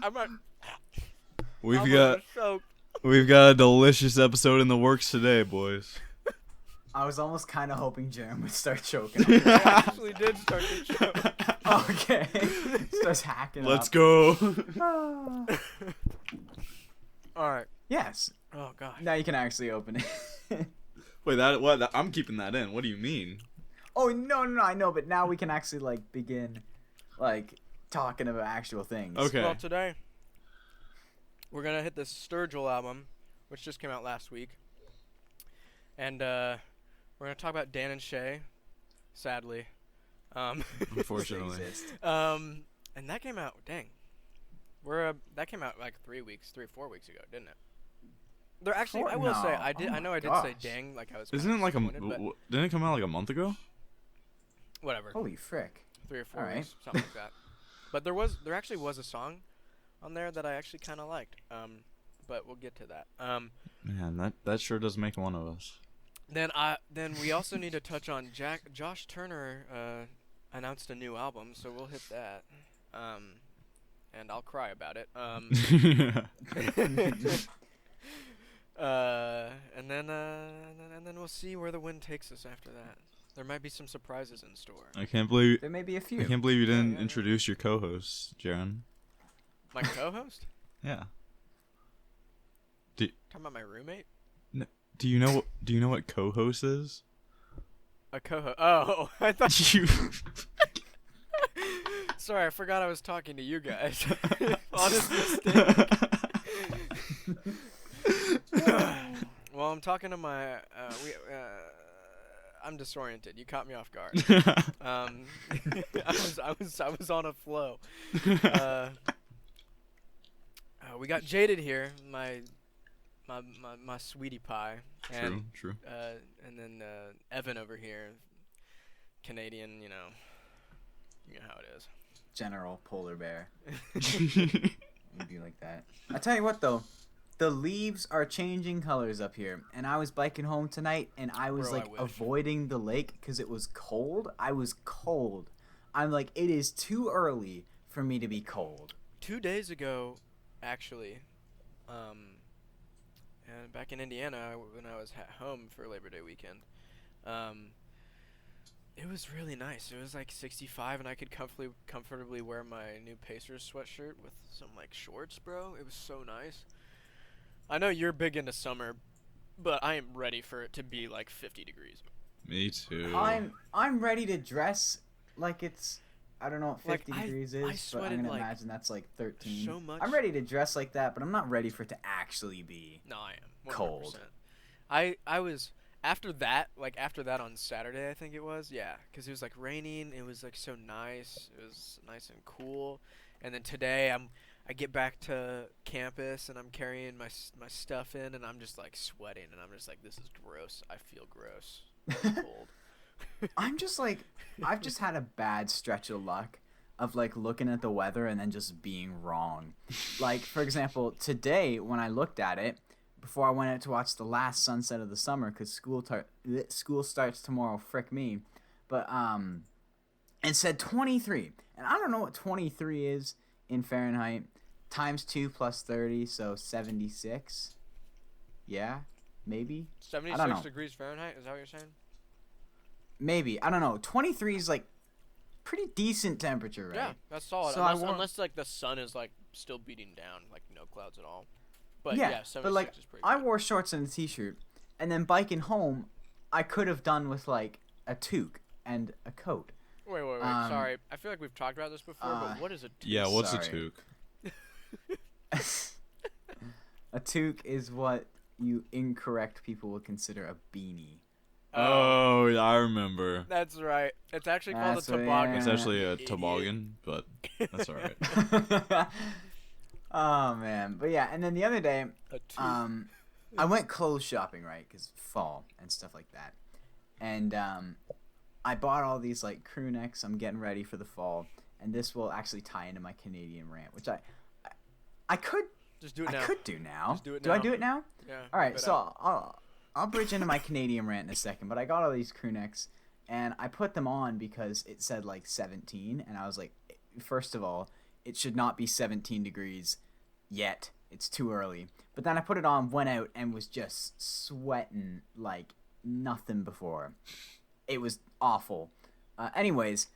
I'm not. We've got a delicious episode in the works today, boys. I was almost kind of hoping Jerem would start choking. I actually did start to choke. Okay. Starts hacking Let's up. go. All right. Yes. Oh god. Now you can actually open it. Wait, I'm keeping that in. What do you mean? Oh, no, I know, but now we can actually, like, begin, like, talking about actual things. Okay. Well, today we're gonna hit this Sturgel album, which just came out last week, and we're gonna talk about Dan and Shay. Sadly, Unfortunately. and that came out. Dang, that came out like 4 weeks ago, didn't it? There actually, I will say, I did. Oh I know my I did gosh. say dang, like I was. Isn't it like but didn't it come out like a month ago? whatever, Holy frick. 3 or 4 Alright. weeks, something like that. But there actually was a song on there that I actually kind of liked. But we'll get to that. Man, that sure does make one of us. Then we also need to touch on Josh Turner announced a new album, so we'll hit that. And I'll cry about it. And then we'll see where the wind takes us after that. There might be some surprises in store. I can't believe There may be a few. you didn't yeah. introduce your co-host, Jaron. My co-host? Yeah. Talking about my roommate? Do you know what co-host is? A co-host. Oh, I thought You. Sorry, I forgot I was talking to you guys. Honest mistake. Well, I'm talking to my. I'm disoriented. You caught me off guard. I was on a flow. We got Jaded here, my sweetie pie, and True. and then Evan over here, Canadian. You know how it is. General Polar Bear. It'd be like that. I tell you what, though. The leaves are changing colors up here, and I was biking home tonight, and I was Bro, I like wish. avoiding the lake because it was cold. I was cold. I'm like, it is too early for me to be cold. 2 days ago, actually, and back in Indiana when I was at home for Labor Day weekend, it was really nice. It was like 65, and I could comfortably wear my new Pacers sweatshirt with some like shorts, bro. It was so nice. I know you're big into summer, but I am ready for it to be like 50 degrees. Me too. I'm ready to dress like it's, I don't know what 50 Like, degrees I is, but I'm sweated, gonna like, imagine that's like 13. so much. I'm ready to dress like that, but I'm not ready for it to actually be. No, I am 100%. Cold. I was after that on Saturday, I think it was, yeah, because it was like raining. It was like so nice. It was nice and cool. And then today I get back to campus and I'm carrying my stuff in and I'm just like sweating and I'm just like, this is gross. I feel gross. I'm cold. I'm just like, I've just had a bad stretch of luck of like looking at the weather and then just being wrong. Like, for example, today when I looked at it, before I went out to watch the last sunset of the summer, because school starts tomorrow, frick me, but it said 23, and I don't know what 23 is in Fahrenheit, times 2 plus 30, so 76. Yeah, maybe. 76 degrees Fahrenheit, is that what you're saying? Maybe, I don't know. 23 is like pretty decent temperature, right? Yeah, that's solid. So unless like the sun is like still beating down, like no clouds at all. But yeah, 76 but like is pretty I good. wore shorts and a t-shirt, and then biking home, I could have done with like a toque and a coat. Wait. Sorry, I feel like we've talked about this before, but what is a toque? Yeah, what's Sorry. a toque? A toque is what you incorrect people would consider a beanie. Oh, yeah, I remember. That's right. It's actually called That's a what- toboggan. It's Yeah. actually a Idiot. toboggan, but that's all right. Oh man, but yeah, and then the other day, A toque. I went clothes shopping, right? Because fall and stuff like that, and I bought all these like crew necks. I'm getting ready for the fall, and this will actually tie into my Canadian rant, which I could Just do it now. I could do now. Just do it Do I now. do it now? Yeah. All right, but, so I'll bridge into my Canadian rant in a second, but I got all these crew necks, and I put them on because it said like 17, and I was like, first of all, it should not be 17 degrees yet. It's too early. But then I put it on, went out, and was just sweating like nothing before. It was awful. Anyways,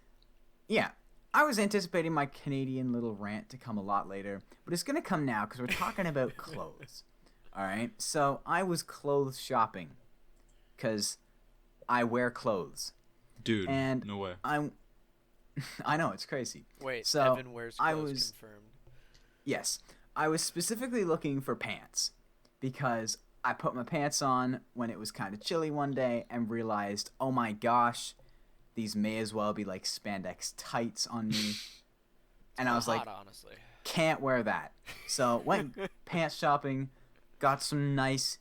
yeah. I was anticipating my Canadian little rant to come a lot later, but it's going to come now because we're talking about clothes. All right? So I was clothes shopping because I wear clothes. Dude, and no way. I know, it's crazy. Wait, so Evan wears clothes confirmed. Yes. I was specifically looking for pants because I put my pants on when it was kind of chilly one day and realized, oh my gosh, these may as well be like spandex tights on me. And I was hot, like, honestly. Can't wear that. So went pants shopping, got some nice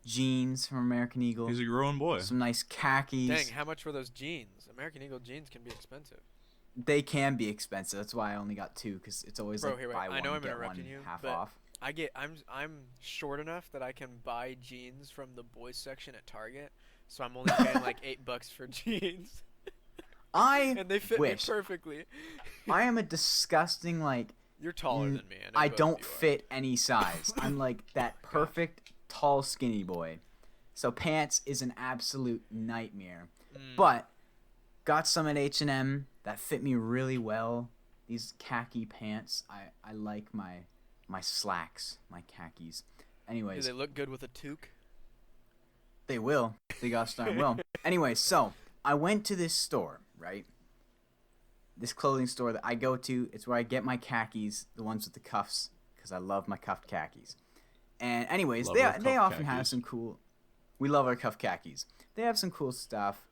jeans from American Eagle. He's a grown boy. Some nice khakis. Dang, how much were those jeans? American Eagle jeans can be expensive. They can be expensive. That's why I only got two, because it's always Bro, like here, wait. buy I know one, I'm get interrupting one you, half but off. I'm short enough that I can buy jeans from the boys section at Target, so I'm only paying like $8 for jeans. And they fit wish. me perfectly. I am a disgusting, like, You're taller than me. I both don't of you are. fit any size. I'm like that perfect tall skinny boy. So pants is an absolute nightmare. But got some at H&M that fit me really well. These khaki pants. I like my slacks, my khakis. Anyways, Do they look good with a toque? they will. They gosh darn will. Anyways, so I went to this store, right? This clothing store that I go to. It's where I get my khakis, the ones with the cuffs, because I love my cuffed khakis. And anyways, Love our they cuffed often have khakis. some cool. We love our cuffed khakis. They have some cool stuff.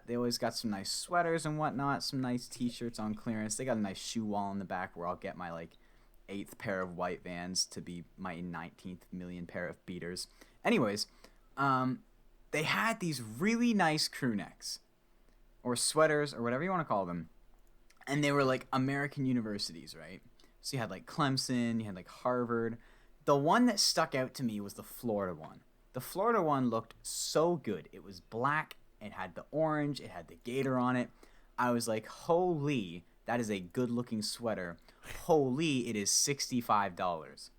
They always got some nice sweaters and whatnot. Some nice T-shirts on clearance. They got a nice shoe wall in the back where I'll get my like 8th pair of white Vans to be my 19th million pair of beaters. Anyways, they had these really nice crew necks or sweaters or whatever you want to call them. And they were like American universities, right? So you had like Clemson, you had like Harvard. The one that stuck out to me was the Florida one. The Florida one looked so good. It was black, it had the orange, it had the gator on it. I was like, holy, that is a good looking sweater. Holy, it is $65.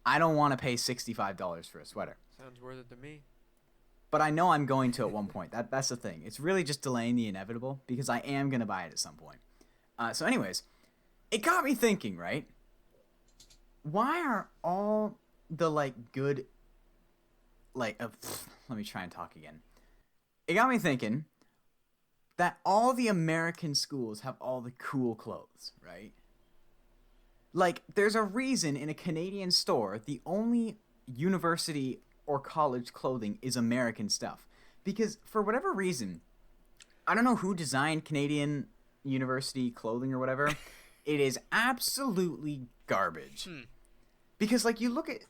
I don't want to pay $65 for a sweater. Sounds worth it to me. But I know I'm going to at one point. That's the thing. It's really just delaying the inevitable because I am going to buy it at some point. So anyways, it got me thinking, right? Why are all the, like, good... Like, let me try and talk again. It got me thinking that all the American schools have all the cool clothes, right? Like, there's a reason in a Canadian store, the only university or college clothing is American stuff. Because for whatever reason, I don't know who designed Canadian university clothing or whatever, it is absolutely garbage. Because like you look at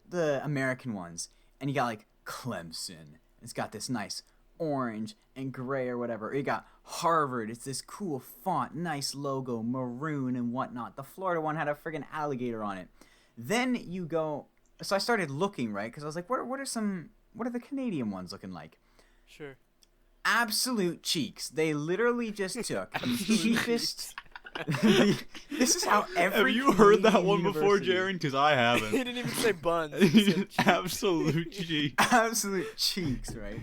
the American ones and you got like Clemson. It's got this nice orange and gray or whatever. You got Harvard. It's this cool font, nice logo, maroon and whatnot. The Florida one had a friggin' alligator on it. Then you go. So I started looking, right? Because I was like, what are the Canadian ones looking like? Sure. Absolute cheeks. They literally just took the cheapest. This is how every. Have you heard that Canadian one before, university- Jaren? Because I He haven't. didn't even say buns. He said cheeks. Absolute cheek. Absolute cheeks, right?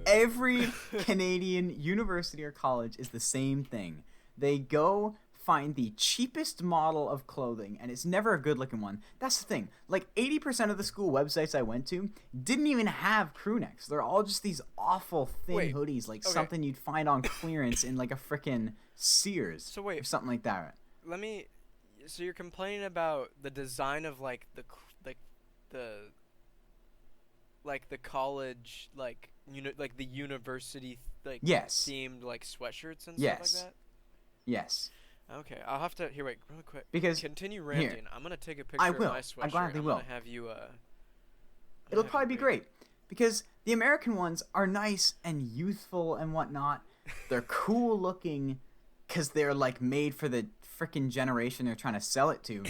Every Canadian university or college is the same thing. They go find the cheapest model of clothing, and it's never a good looking one. That's the thing. Like 80% of the school websites I went to didn't even have crew necks. They're all just these awful thin Wait, hoodies, like okay. something you'd find on clearance in like a frickin' Sears. So wait. or something like that. So you're complaining about the design of like the college like the university like Yes. themed like sweatshirts and Yes. stuff like Yes. that? Okay, I'll have to wait really quick. Because Continue here, ranting. I'm gonna take a picture I of will. my I sweatshirt. gladly I'm will. gonna have you It'll probably be great because the American ones are nice and youthful and whatnot. They're cool looking because they're like made for the freaking generation they're trying to sell it to.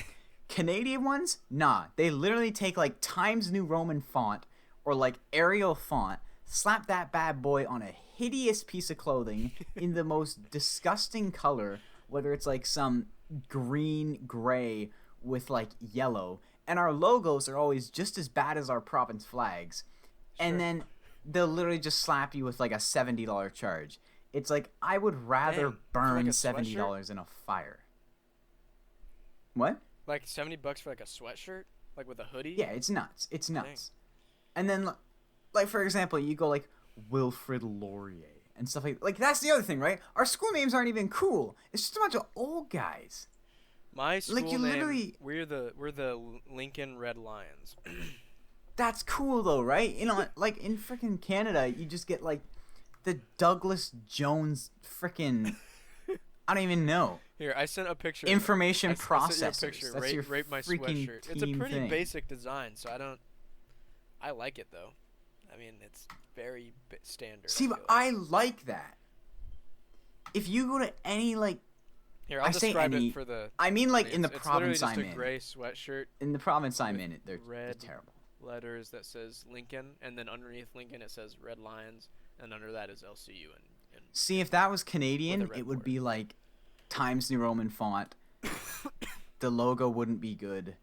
Canadian ones, nah. They literally take like Times New Roman font or like Arial font, slap that bad boy on a hideous piece of clothing in the most disgusting color, whether it's like some green gray with like yellow, and our logos are always just as bad as our province flags, Sure. and then they'll literally just slap you with like a $70 charge. It's like I would rather Dang, for, like, burn a $70 in a fire. What? Like $70 for like a sweatshirt, like with a hoodie. Yeah, it's nuts. It's Dang. nuts. And then, like for example, you go like Wilfrid Laurier and stuff like that's the other thing, right? Our school names aren't even cool. It's just a bunch of old guys. My school Like, you name, literally- we're the Lincoln Red Lions. That's cool though, right? You know, like in freaking Canada, you just get like the Douglas Jones freaking I don't even know. Here, I sent a picture. Information I sent you a processors. picture. That's your rate my freaking sweatshirt. It's a team pretty thing. basic design, so I like it though. I mean, it's very standard. See, feel but like. I like that. If you go to any like Here, I'll I say describe any- it for the. I mean like in the it's province literally I'm just a in. gray sweatshirt, In the province I'm with in, they're red terrible. letters that says Lincoln, and then underneath Lincoln it says Red Lions, and under that is LCU and See, if that was Canadian, With a red it would border. be like Times New Roman font. The logo wouldn't be good.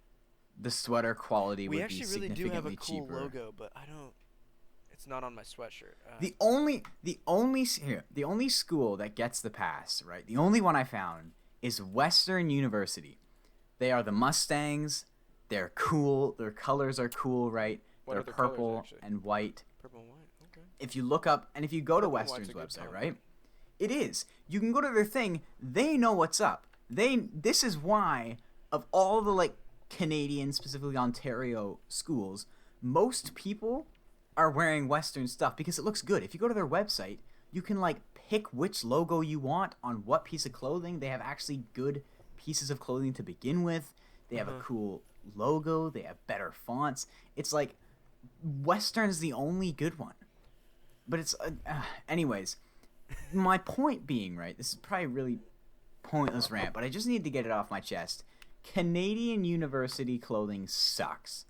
The sweater quality we would be actually really do significantly have a cool cheaper. logo, but I don't. It's not on my sweatshirt. The only school that gets the pass, right? The only one I found is Western University. They are the Mustangs. They're cool. Their colors are cool, right? What They're are their colors, purple actually? and white. Purple and white. Okay. If you look up and if you go to Purple and white's Western's a good website, color. right? It is. You can go to their thing. They know what's up. This is why of all the like Canadian, specifically Ontario schools, most people are wearing Western stuff because it looks good. If you go to their website, you can like pick which logo you want on what piece of clothing. They have actually good pieces of clothing to begin with. They have a cool logo. They have better fonts. It's like Western's the only good one. But it's anyways, my point being, right, this is probably a really pointless rant, but I just need to get it off my chest. Canadian university clothing sucks.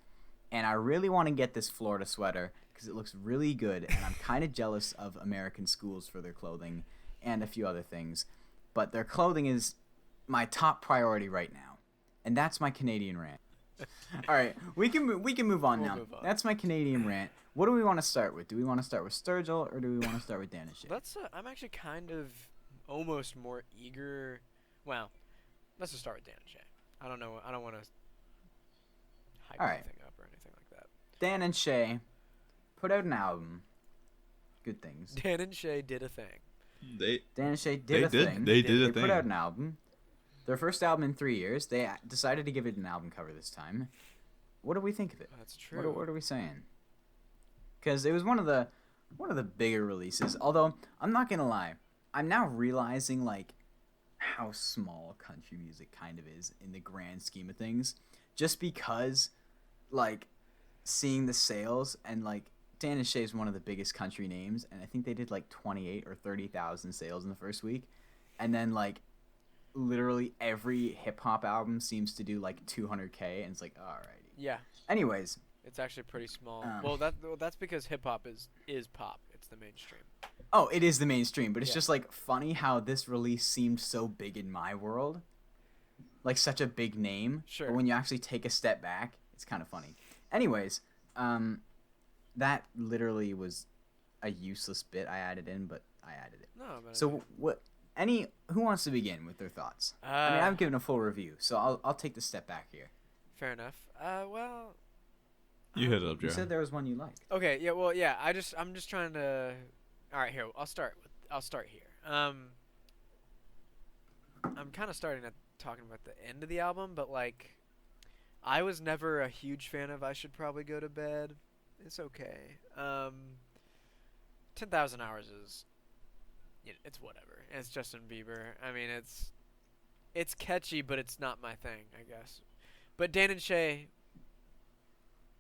And I really want to get this Florida sweater because it looks really good, and I'm kind of jealous of American schools for their clothing and a few other things. But their clothing is my top priority right now. And that's my Canadian rant. All right, we can move on We'll now. move on. That's my Canadian rant. What do we want to start with? Do we want to start with Sturgel or do we want to start with Danishay? Let's. I'm actually kind of almost more eager. Well, let's just start with Dan and Shay. I don't know. I don't want to hype All right. anything up or anything like that. Dan and Shay put out an album. Good things. Dan and Shay did a thing. They Dan and Shay did They a did- thing. they did a They put thing. out an album. Their first album in 3 years. They decided to give it an album cover this time. What do we think of it? That's true. What are we saying? Because it was one of the bigger releases. Although I'm not gonna lie, I'm now realizing like how small country music kind of is in the grand scheme of things. Just because, like, seeing the sales and like Dan and Shay is one of the biggest country names, and I think they did like 28 or 30,000 sales in the first week, and then like literally every hip hop album seems to do like 200K, and it's like alrighty. Yeah, Anyways, it's actually pretty small. Um, Well, that's because hip hop is pop. It's the mainstream. oh, it is the mainstream, but it's Yeah. just like funny how this release seemed so big in my world, like such a big name. Sure. But when you actually take a step back, it's kind of funny. Anyways, that literally was a useless bit I added in, but I added it. No, but So what? Who wants to begin with their thoughts? I mean, I've given a full review, so I'll take the step back here. fair enough. Well, You hit it up, You Joe. said there was one you liked. okay. Yeah. Well, yeah. I'm just trying to. All right. Here. I'll start here. I'm kind of starting at talking about the end of the album, but like, I was never a huge fan of "I Should Probably Go to Bed." It's okay. 10,000 Hours is. It's whatever. It's Justin Bieber. I mean, it's catchy, but it's not my thing, I guess. But Dan and Shay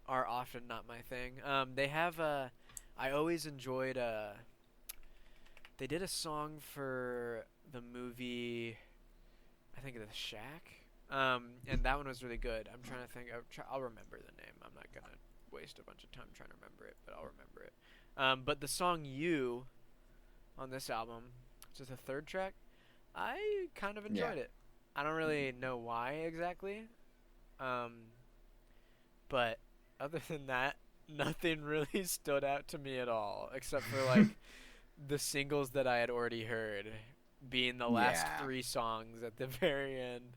are often not my thing. They have I always enjoyed they did a song for the movie, I think The Shack. And that one was really good. I'm trying to think. I'll remember the name. I'm not gonna waste a bunch of time trying to remember it, but I'll remember it. But the song "You" on this album, which is the third track, I kind of enjoyed it. I don't really know why exactly. Um, but other than that, nothing really stood out to me at all, except for like the singles that I had already heard, being the last Yeah. 3 songs at the very end.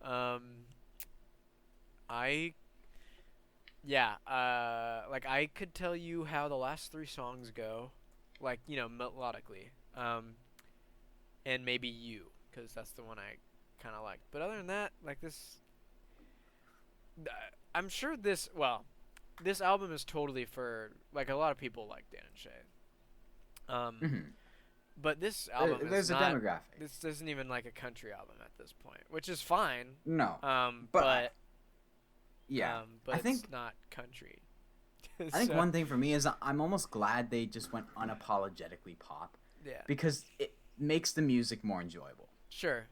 Um, I like I could tell you how the last 3 songs go, like melodically, and maybe you, because that's the one I kind of like. But other than that, like this, I'm sure this album is totally for like a lot of people like Dan and Shay. Hmm. But this album There's is a not. demographic. This isn't even like a country album at this point, which is fine. No, Um, but but yeah, but I it's think not country. I think So, one thing for me is I'm almost glad they just went unapologetically pop yeah, because it makes the music more enjoyable. sure.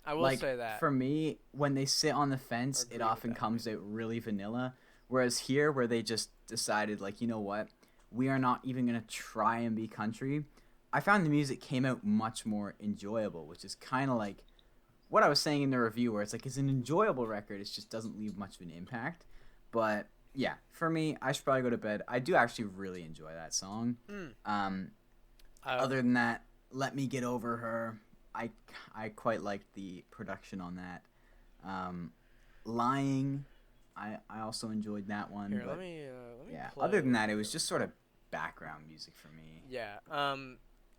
I will Like say that. for me, when they sit on the fence, Agree it with often that. comes out really vanilla. Whereas here, where they just decided, like, you know what, we are not even gonna try and be country. I found the music came out much more enjoyable, which is kind of like what I was saying in the review, where it's like it's an enjoyable record. It just doesn't leave much of an impact. But yeah, for me, I should probably go to bed. I do actually really enjoy that song. Mm. Um, I, Other than that, Let Me Get Over Her. I quite liked the production on that. Lying, I also enjoyed that one. here, But let me yeah, play other than that, it real was quick. just sort of background music for me. Yeah.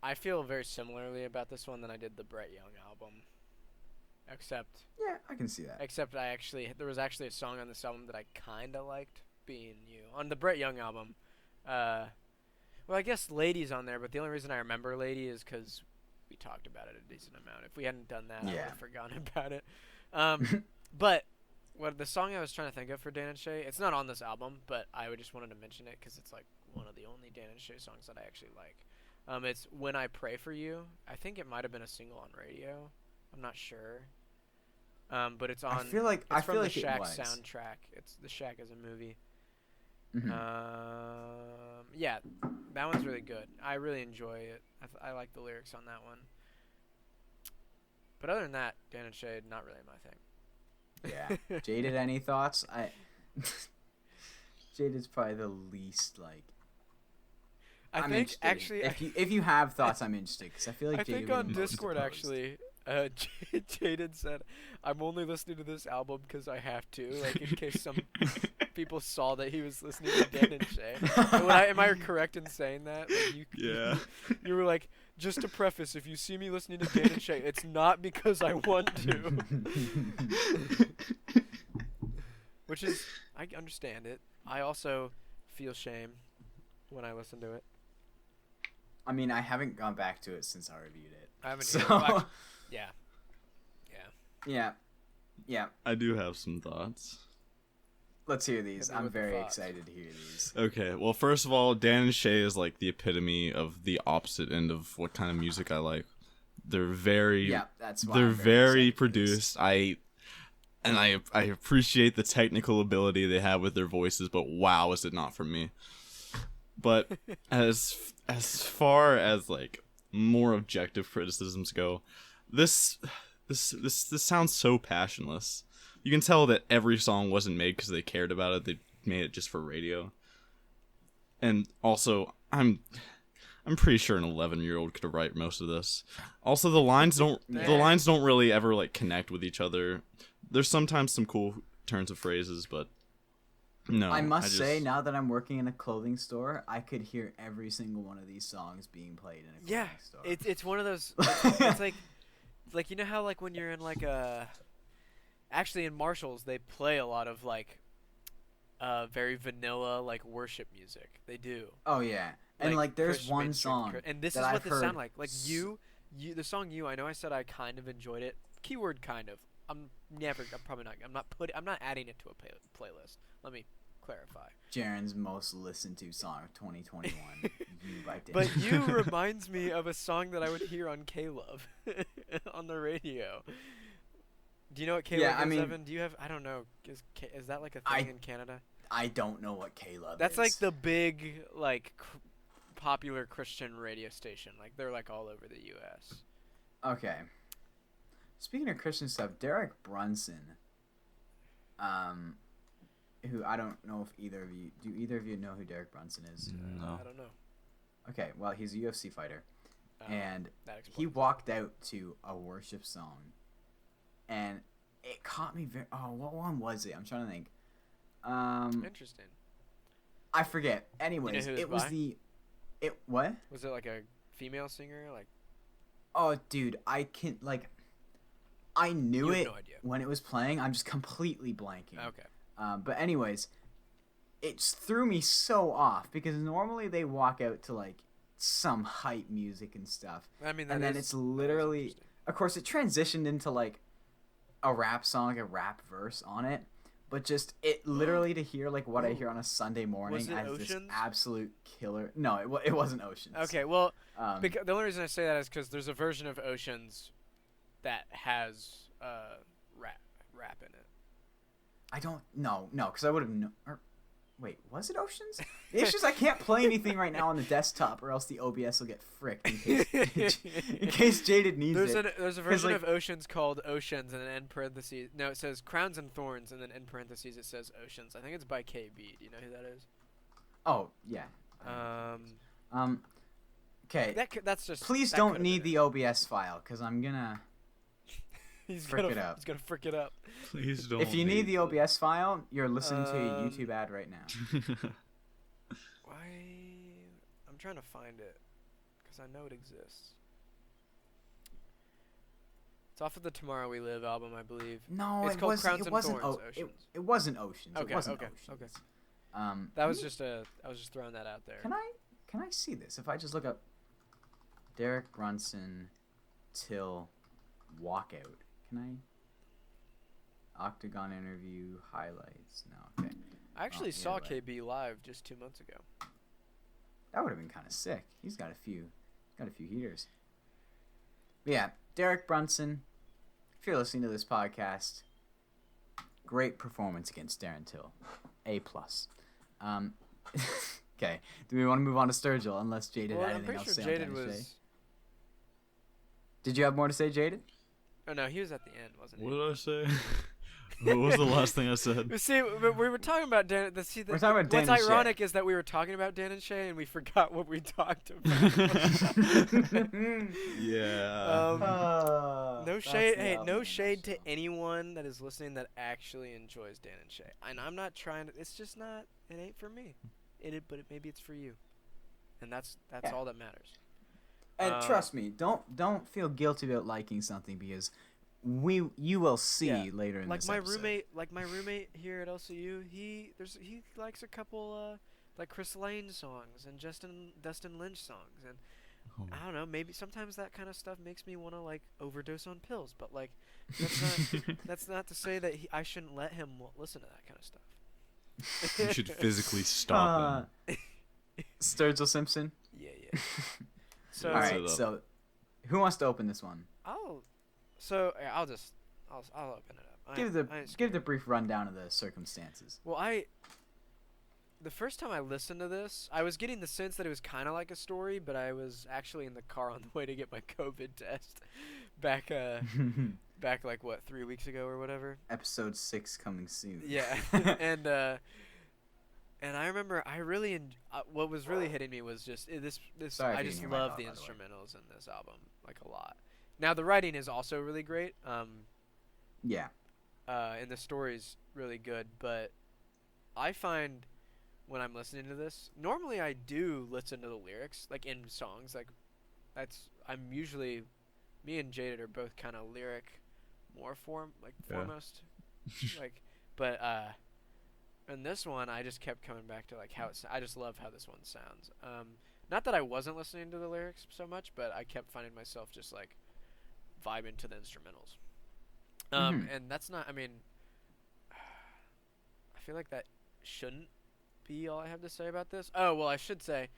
I feel very similarly about this one than I did the Brett Young album. Except Yeah, I can see that. there was actually a song on this album that I kind of liked, being You. On the Brett Young album, well, I guess Lady's on there, but the only reason I remember Lady is because we talked about it a decent amount. If we hadn't done that, I would Yeah. have forgotten about it. But what the song I was trying to think of for Dan and Shay, it's not on this album, but I just wanted to mention it because it's like one of the only Dan and Shay songs that I actually like. It's When I Pray for You. I think it might have been a single on radio. I'm not sure. But it's on. I It's from feel the like it Shack was. soundtrack. It's the Shack is a movie. Mhm. Yeah, that one's really good. I really enjoy it. I like the lyrics on that one. But other than that, Dan and Shay, not really my thing. Yeah. Jaded, any thoughts? Jaded's probably the least like. I I'm think interested. actually, If you have thoughts, I'm interested because I feel like I Jaded think would on be most Discord opposed. actually, Jaden said, "I'm only listening to this album because I have to, like in case some people saw that he was listening to Dan and Shay." Am I correct in saying that? Like Yeah. you were like, just to preface, if you see me listening to Dan and Shay, it's not because I want to. Which is, I understand it. I also feel shame when I listen to it. I mean, I haven't gone back to it since I reviewed it. I haven't So, either. Well, yeah. yeah. I do have some thoughts. Let's hear these. Hit me I'm with the very thoughts. excited to hear these. Okay, well, first of all, Dan and Shay is like the epitome of the opposite end of what kind of music I like. They're very, Yeah, that's why. they're I'm very excited for this. produced. I appreciate the technical ability they have with their voices, but wow, is it not for me. But as far as like more objective criticisms go, this sounds so passionless. You can tell that every song wasn't made because they cared about it. They made it just for radio. And also, I'm pretty sure an 11-year-old could write most of this. Also, the lines don't really ever like connect with each other. There's sometimes some cool turns of phrases, but no. I must say, now that I'm working in a clothing store, I could hear every single one of these songs being played in a clothing Yeah, store. it's one of those. It's like you know how like when you're in like actually in Marshalls they play a lot of like very vanilla like worship music. They do. Oh yeah, and like there's one song and this that is what I've this heard sound like. Like you the song You. I know I said I kind of enjoyed it. Keyword kind of. I'm probably not. I'm not adding it to a playlist. Let me clarify. Jaren's most listened to song of 2021. You by Dan. But You reminds me of a song that I would hear on K-Love on the radio. Do you know what K-Love Yeah, I is, mean- Evan? Do you have? I don't know. Is that like a thing in Canada? I don't know what Caleb That's is. like the big like popular Christian radio station. Like they're like all over the U.S. Okay. Speaking of Christian stuff, Derek Brunson, who I don't know if either of you know who Derek Brunson is? No. I don't know. Okay, well, he's a UFC fighter, and that he explains. walked out to a worship song, and it caught me very. Oh, what one was it? I'm trying to think. Interesting. I forget. Anyways, who it it was was by? the. It what? Was it like a female singer? Like Oh, dude, I can like. I knew You have it no idea. when it was playing. I'm just completely blanking. okay. But anyways, it threw me so off because normally they walk out to like some hype music and stuff, I mean, and then it's literally, of course, it transitioned into like a rap song, like a rap verse on it, but just it literally to hear like what I hear on a Sunday morning Was it as this Oceans? absolute killer. No, it wasn't Oceans. Okay, well, Um, the only reason I say that is because there's a version of Oceans that has rap in it. I don't no because I would have known. Wait, was it Oceans? The issue is I can't play anything right now on the desktop, or else the OBS will get fricked in case Jaded needs There's it. there's a version like- of Oceans called Oceans, and then in parentheses, no, it says Crowns and Thorns, and then in parentheses it says Oceans. I think it's by KB. Do you know who that is? Oh yeah. Okay. That's just. Please that don't could've need been the OBS file because I'm gonna. He's frick gonna, it up. He's gonna frick it up. Please don't. If you need the OBS file, you're listening to a YouTube ad right now. Why? I'm trying to find it because I know it exists. It's off of the Tomorrow We Live album, I believe. No, It's it called was. Crowns It and wasn't. Thorns, It Oceans. wasn't Oceans. Okay, It wasn't okay, Oceans. okay. That was let me- just I was just throwing that out there. Can I see this? If I just look up Derek Brunson till walkout, can I? Octagon interview highlights. No, okay. I actually yeah, saw right. KB live just 2 months ago. That would have been kind of sick. He's got a few heaters. But yeah, Derek Brunson. If you're listening to this podcast, great performance against Darren Till, A+. Okay, do we want to move on to Sturgel? Unless Jaded Well, had I'm anything pretty else sure to say Jaded on Dennis J. was. Did you have more to say, Jaded? Oh no, he was at the end, wasn't What he? did I say? What was the last thing I said? See, we were talking about Dan. We're talking about Dan What's and Shay. ironic is that we were talking about Dan and Shay, and we forgot what we talked about. Yeah. No That's shade. the Hey, album no in a shade to nutshell. anyone that is listening that actually enjoys Dan and Shay. And I'm not trying to. It's just not. It ain't for me. But maybe it's for you. And that's Yeah. all that matters. And trust me, don't feel guilty about liking something because you will see Yeah, later in Like this my episode. roommate here at LCU, he likes a couple like Chris Lane songs and Dustin Lynch songs, and I don't know, maybe sometimes that kind of stuff makes me want to like overdose on pills, but like that's not to say that I shouldn't let him listen to that kind of stuff. You should physically stop him. Sturgel Simpson. Yeah. So All Let's right, it up. so who wants to open this one? I'll open it up. Give the brief rundown of the circumstances. Well, the first time I listened to this, I was getting the sense that it was kind of like a story, but I was actually in the car on the way to get my COVID test back like what 3 weeks ago or whatever. Episode 6 coming soon. Yeah, and I remember what was really hitting me was just this. Sorry if I you just can hear my love dog, the by the way. instrumentals in this album like a lot. Now the writing is also really great. Yeah. And the story's really good, but I find when I'm listening to this, normally I do listen to the lyrics, like in songs, like me and Jaded are both kind of lyric foremost, like, but in this one I just kept coming back to like I just love how this one sounds. Not that I wasn't listening to the lyrics so much, but I kept finding myself just like vibing to the instrumentals. And that's not, I mean, I feel like that shouldn't be all I have to say about this. Oh, well, I should say,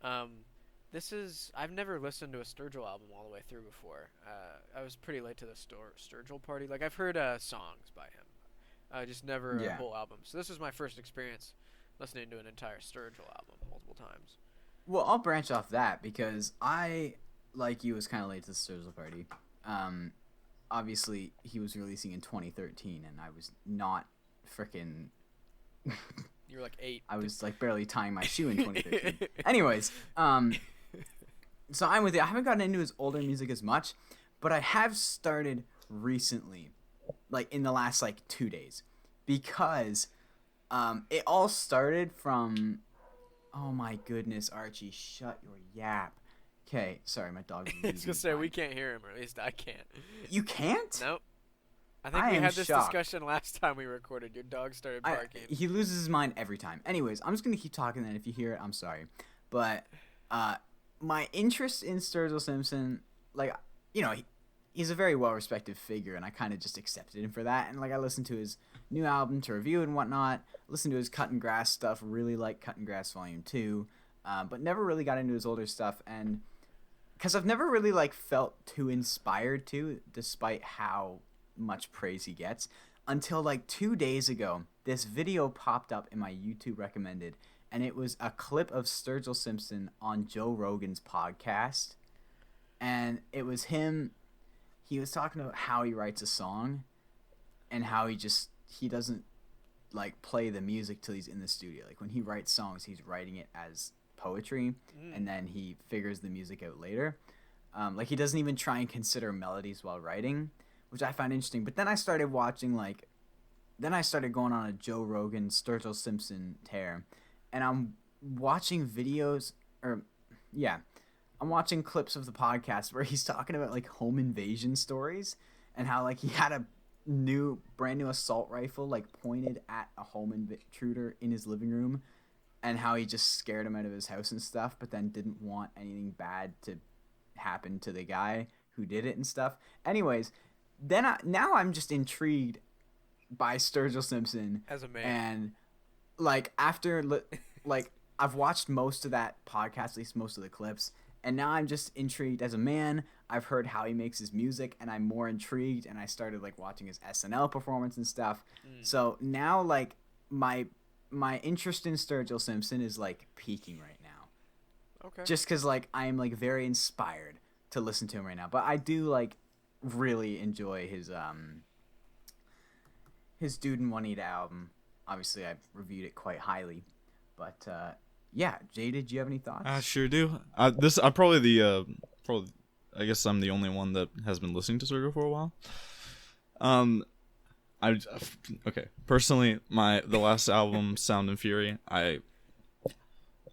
I've never listened to a Sturgel album all the way through before. I was pretty late to the Sturgel party. Like, I've heard songs by him, just never a whole album. So this was my first experience listening to an entire Sturgel album multiple times. Well, I'll branch off that because I, like you, was kind of late to the Sturgel party. obviously he was releasing in 2013, and I was not freaking. You were like 8. I was like barely tying my shoe in 2013. Anyways, so I'm with you. I haven't gotten into his older music as much, but I have started recently, like in the last like 2 days, because it all started from. Oh my goodness, Archie, shut your yap. Okay, sorry, my dog. I was gonna say we can't hear him, or at least I can't. You can't? Nope. I think we had this discussion last time we recorded. Your dog started barking. He loses his mind every time. Anyways, I'm just gonna keep talking. Then, if you hear it, I'm sorry. But my interest in Sturgel Simpson, like, you know, he's a very well-respected figure, and I kind of just accepted him for that. And like, I listened to his new album to review and whatnot. Listened to his Cut and Grass stuff. Really like Cut and Grass Volume 2, but never really got into his older stuff. And because I've never really like felt too inspired to, despite how much praise he gets, until like 2 days ago, this video popped up in my YouTube recommended, and it was a clip of Sturgel Simpson on Joe Rogan's podcast, and it was him. He was talking about how he writes a song, and how he doesn't like play the music till he's in the studio. Like when he writes songs, he's writing it as poetry, and then he figures the music out later. Like he doesn't even try and consider melodies while writing, which I found interesting. But then I started watching then I started going on a Joe Rogan Sturgel Simpson tear, and I'm watching I'm watching clips of the podcast where he's talking about like home invasion stories, and how like he had a brand new assault rifle like pointed at a home intruder in his living room, and how he just scared him out of his house and stuff, but then didn't want anything bad to happen to the guy who did it and stuff. Anyways, now I'm just intrigued by Sturgel Simpson as a man, and like after like I've watched most of that podcast, at least most of the clips, and now I'm just intrigued as a man. I've heard how he makes his music, and I'm more intrigued, and I started like watching his SNL performance and stuff. So now like my interest in Sturgel Simpson is like peaking right now. Okay. Just because like I am like very inspired to listen to him right now, but I do like really enjoy his Dude and Juanita album. Obviously, I've reviewed it quite highly, but yeah, Jay, did you have any thoughts? I sure do. I guess I'm the only one that has been listening to Sturgel for a while. Okay. Personally, the last album, Sound and Fury, I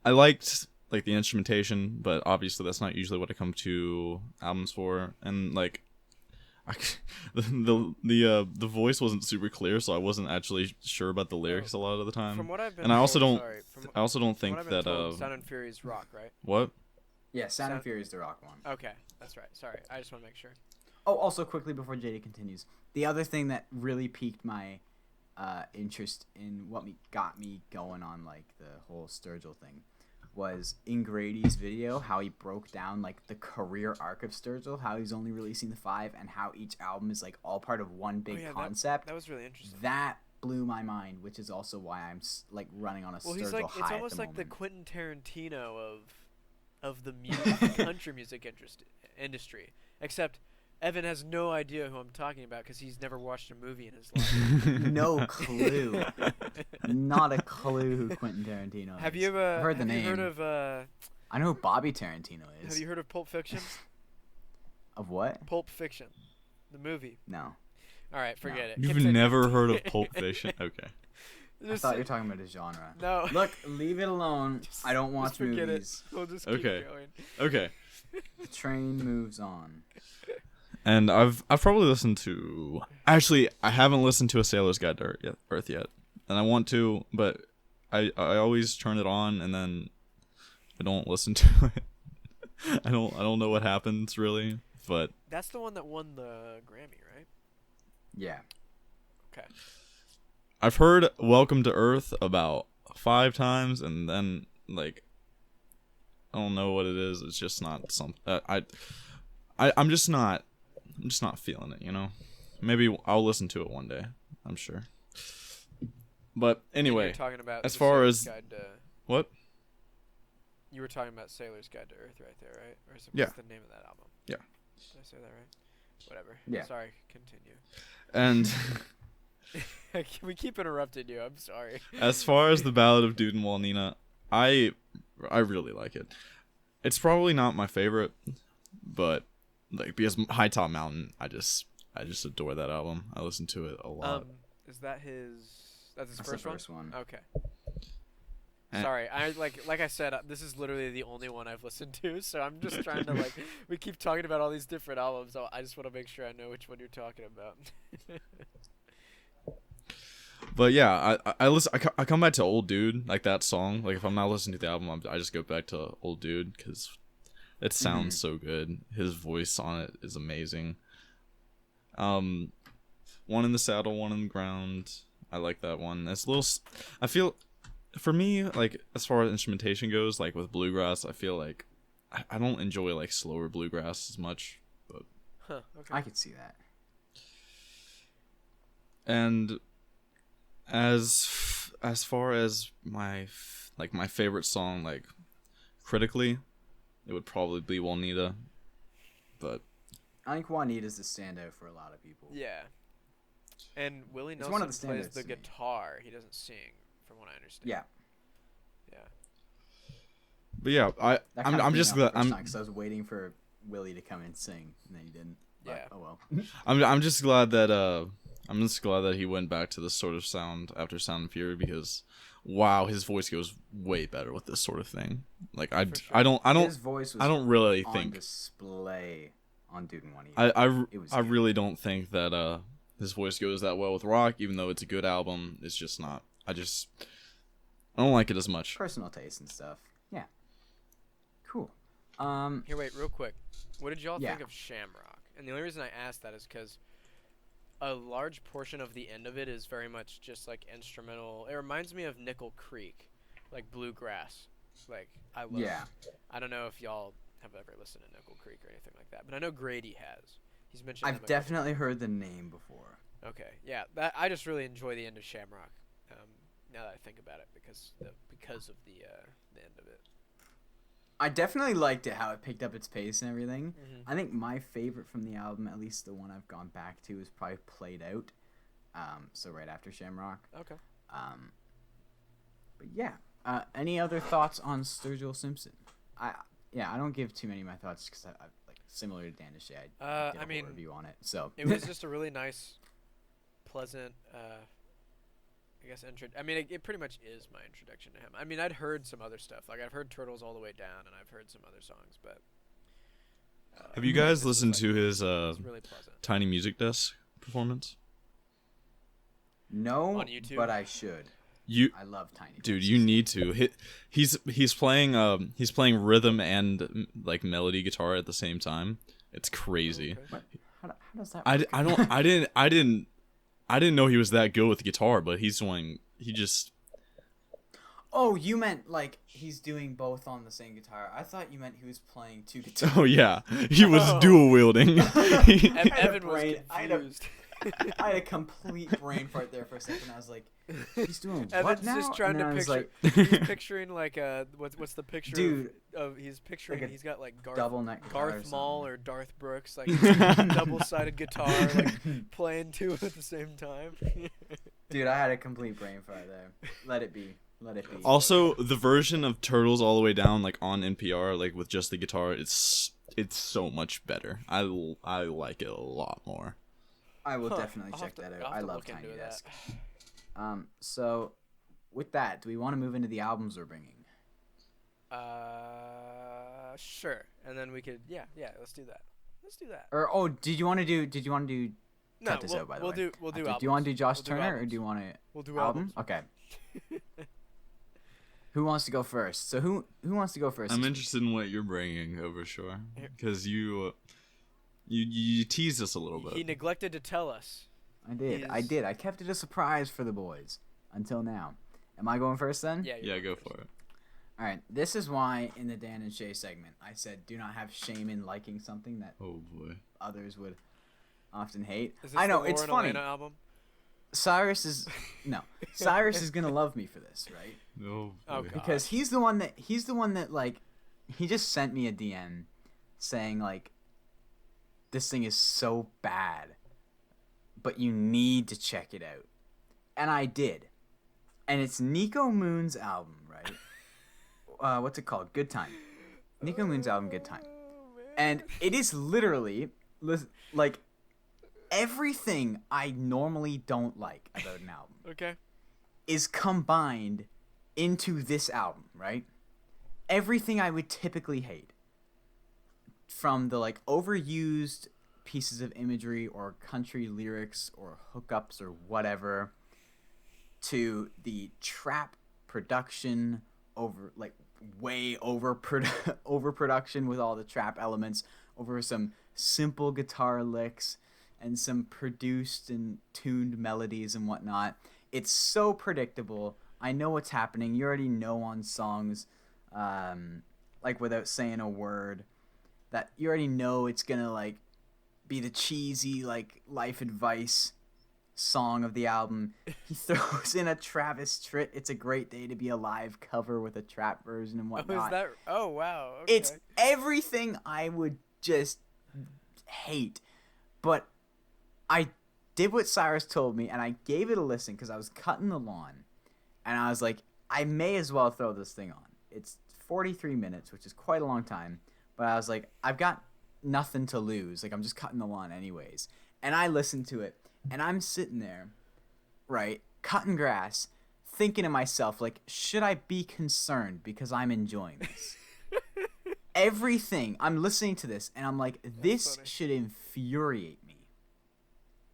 liked like the instrumentation, but obviously that's not usually what I come to albums for, and like the voice wasn't super clear, so I wasn't actually sure about the lyrics a lot of the time. From what I've been and I also told, don't think that Sound and Fury is rock, right? What? Yeah, Sound and Fury is the rock one. Okay, that's right. Sorry, I just want to make sure. Oh, also quickly before JD continues, the other thing that really piqued my interest in what got me going on like the whole Sturgel thing was in Grady's video, how he broke down like the career arc of Sturgel, how he's only releasing the 5, and how each album is like all part of one big concept. That was really interesting. That blew my mind, which is also why I'm like running on a Sturgel he's like, high it's almost at the like the moment. Quentin Tarantino of the music, country music industry, except Evan has no idea who I'm talking about because he's never watched a movie in his life. No clue. Not a clue who Quentin Tarantino is. Have you ever I've heard the name? You heard of? I know who Bobby Tarantino is. Have you heard of Pulp Fiction? Of what? Pulp Fiction, the movie. No. All right, forget it. You've Continue. never heard of Pulp Fiction? Okay. I thought you were talking about a genre. No. Look, leave it alone. I don't watch forget movies. We'll just keep Okay. going. Okay. The train moves on. And I've probably listened to. Actually, I haven't listened to A Sailor's Guide to Earth yet, and I want to, but I always turn it on and then I don't listen to it. I don't know what happens really, but That's the one that won the Grammy, right? Yeah. Okay. I've heard Welcome to Earth about 5 times, and then like I don't know what it is. It's just not something. I'm just not feeling it. You know, maybe I'll listen to it one day. I'm sure. But anyway, You're talking about as the far Sailor's as Guide to, what? you were talking about Sailor's Guide to Earth right there, right? Or is it, Yeah. what's the name of that album? Yeah. Did I say that right? Whatever. Yeah. Sorry. Continue. And We keep interrupting you. I'm sorry. as far as the Ballad of Dude and Juanita, I really like it. It's probably not my favorite, but like because High Top Mountain, I just adore that album. I listen to it a lot. Is that his? That's his That's first the first one. Okay. And- Sorry, I like I said, this is literally the only one I've listened to, so I'm just trying to like. We keep talking about all these different albums, so I just want to make sure I know which one you're talking about. But yeah, I listen. I come back to Old Dude, like that song. Like if I'm not listening to the album, I just go back to Old Dude because it sounds so good. His voice on it is amazing. One in the Saddle, One in the Ground. I like that one. It's a little. I feel, for me, like as far as instrumentation goes, like with bluegrass, I feel like I don't enjoy like slower bluegrass as much. But Huh. Okay. I could see that. and as far as my favorite song, like critically, it would probably be Juanita. But I think Juanita's the standout for a lot of people. Yeah. And Willie It's Nelson one of the plays standards the to me. guitar. He doesn't sing, from what I understand. Yeah. Yeah. But yeah, That I'm just glad because I was waiting for Willie to come and sing, and then he didn't. But, Yeah. oh well. I'm just glad that he went back to this sort of sound after Sound and Fury because, wow, his voice goes way better with this sort of thing. Like For sure. I don't His voice was I don't really on think display on Dude and Juanita. It was I good. really don't think that his voice goes that well with rock, even though it's a good album. It's just not. I don't like it as much. Personal taste and stuff. Yeah. Cool. Here, wait, real quick. What did y'all Yeah. think of Shamrock? And the only reason I asked that is because a large portion of the end of it is very much just like instrumental. It reminds me of Nickel Creek, like bluegrass. Like I love. Yeah. I don't know if y'all have ever listened to Nickel Creek or anything like that, but I know Grady has. He's mentioned. them I've a couple definitely heard the name before. Okay, yeah, that I just really enjoy the end of Shamrock. Now that I think about it, because of the end of it. I definitely liked it, how it picked up its pace and everything. Mhm. I think my favorite from the album, at least the one I've gone back to, is probably Played Out. So right after Shamrock. Okay. But yeah. Any other thoughts on Sturgel Simpson? I don't give too many of my thoughts because I like similar to Dan Deshay. I did a I mean, whole review on it. So It was just a really nice, pleasant, I guess I mean, it pretty much is my introduction to him. I mean, I'd heard some other stuff. Like I've heard Turtles All the Way Down, and I've heard some other songs, but. Have you guys this was, listened like, to his it's really pleasant. Tiny Music Desk performance? no, On YouTube? but I should. You I love Tiny. Dude, Desk. you need to. He's playing rhythm and like melody guitar at the same time. It's crazy. Okay. What? How does that? I work? didn't know he was that good with the guitar, but he just Oh, you meant like he's doing both on the same guitar. I thought you meant he was playing two guitars. oh yeah, he was Oh. dual wielding. Evan was brain- I had a- confused. I had a complete brain fart there for a second. I was like, he's doing what Evan's now? just trying And then to I was picture. like, He's picturing like what's the picture Dude, of he's picturing like a he's got like double neck guitar or Garth Maul something. or Darth Brooks like double-sided guitar like playing two at the same time. Dude, I had a complete brain fart there. Let it be. Let it be. Also, the version of Turtles All the Way Down, like on NPR, like with just the guitar, it's so much better. I like it a lot more. I will Huh, definitely I'll check have to- that I'll out. have I to love look Tiny into that. Desk. So with that, do we want to move into the albums we're bringing? Sure. And then we could let's do that. Let's do that. Or did you want to do? No, cut this out, by the way. we'll do Do albums. you want to do Josh We'll do Turner or albums. do you want to We'll do album? albums. Okay. Who wants to go first? So who wants to go first? I'm interested in what you're bringing over Shore because you teased us a little bit. He neglected to tell us. I did. He's- I kept it a surprise for the boys until now. Am I going first then? Yeah. Yeah, go first. for it. All right. This is why in the Dan and Shay segment I said do not have shame in liking something that Oh boy. others would often hate. Is this I know the it's Lauren funny. Elena album? Cyrus is Cyrus is gonna love me for this, right? Oh Oh, boy. God. Because he's the one that like he just sent me a DM saying like this thing is so bad, but you need to check it out. And I did. And it's Niko Moon's album, right? What's it called? Good Time. Niko Moon's album, Good Time. And it is literally, like, everything I normally don't like about an album Okay. is combined into this album, right? Everything I would typically hate. From the, like, overused pieces of imagery or country lyrics or hookups or whatever, to the trap production way overproduction with all the trap elements over some simple guitar licks and some produced and tuned melodies and whatnot. It's so predictable. I know what's happening. You already know on songs, like without saying a word, that you already know it's gonna like be the cheesy like life advice song of the album. He throws in a Travis Tritt "It's a Great Day to Be Alive" cover with a trap version and whatnot. Oh, is that? Oh, wow. Okay. It's everything I would just hate. But I did what Cyrus told me, and I gave it a listen because I was cutting the lawn, and I was like, I may as well throw this thing on. It's 43 minutes, which is quite a long time, but I was like, I've got nothing to lose. Like, I'm just cutting the lawn anyways. And I listened to it, and I'm sitting there, right, cutting grass, thinking to myself, like, should I be concerned because I'm enjoying this? Everything, I'm listening to this, and I'm like, this should infuriate me.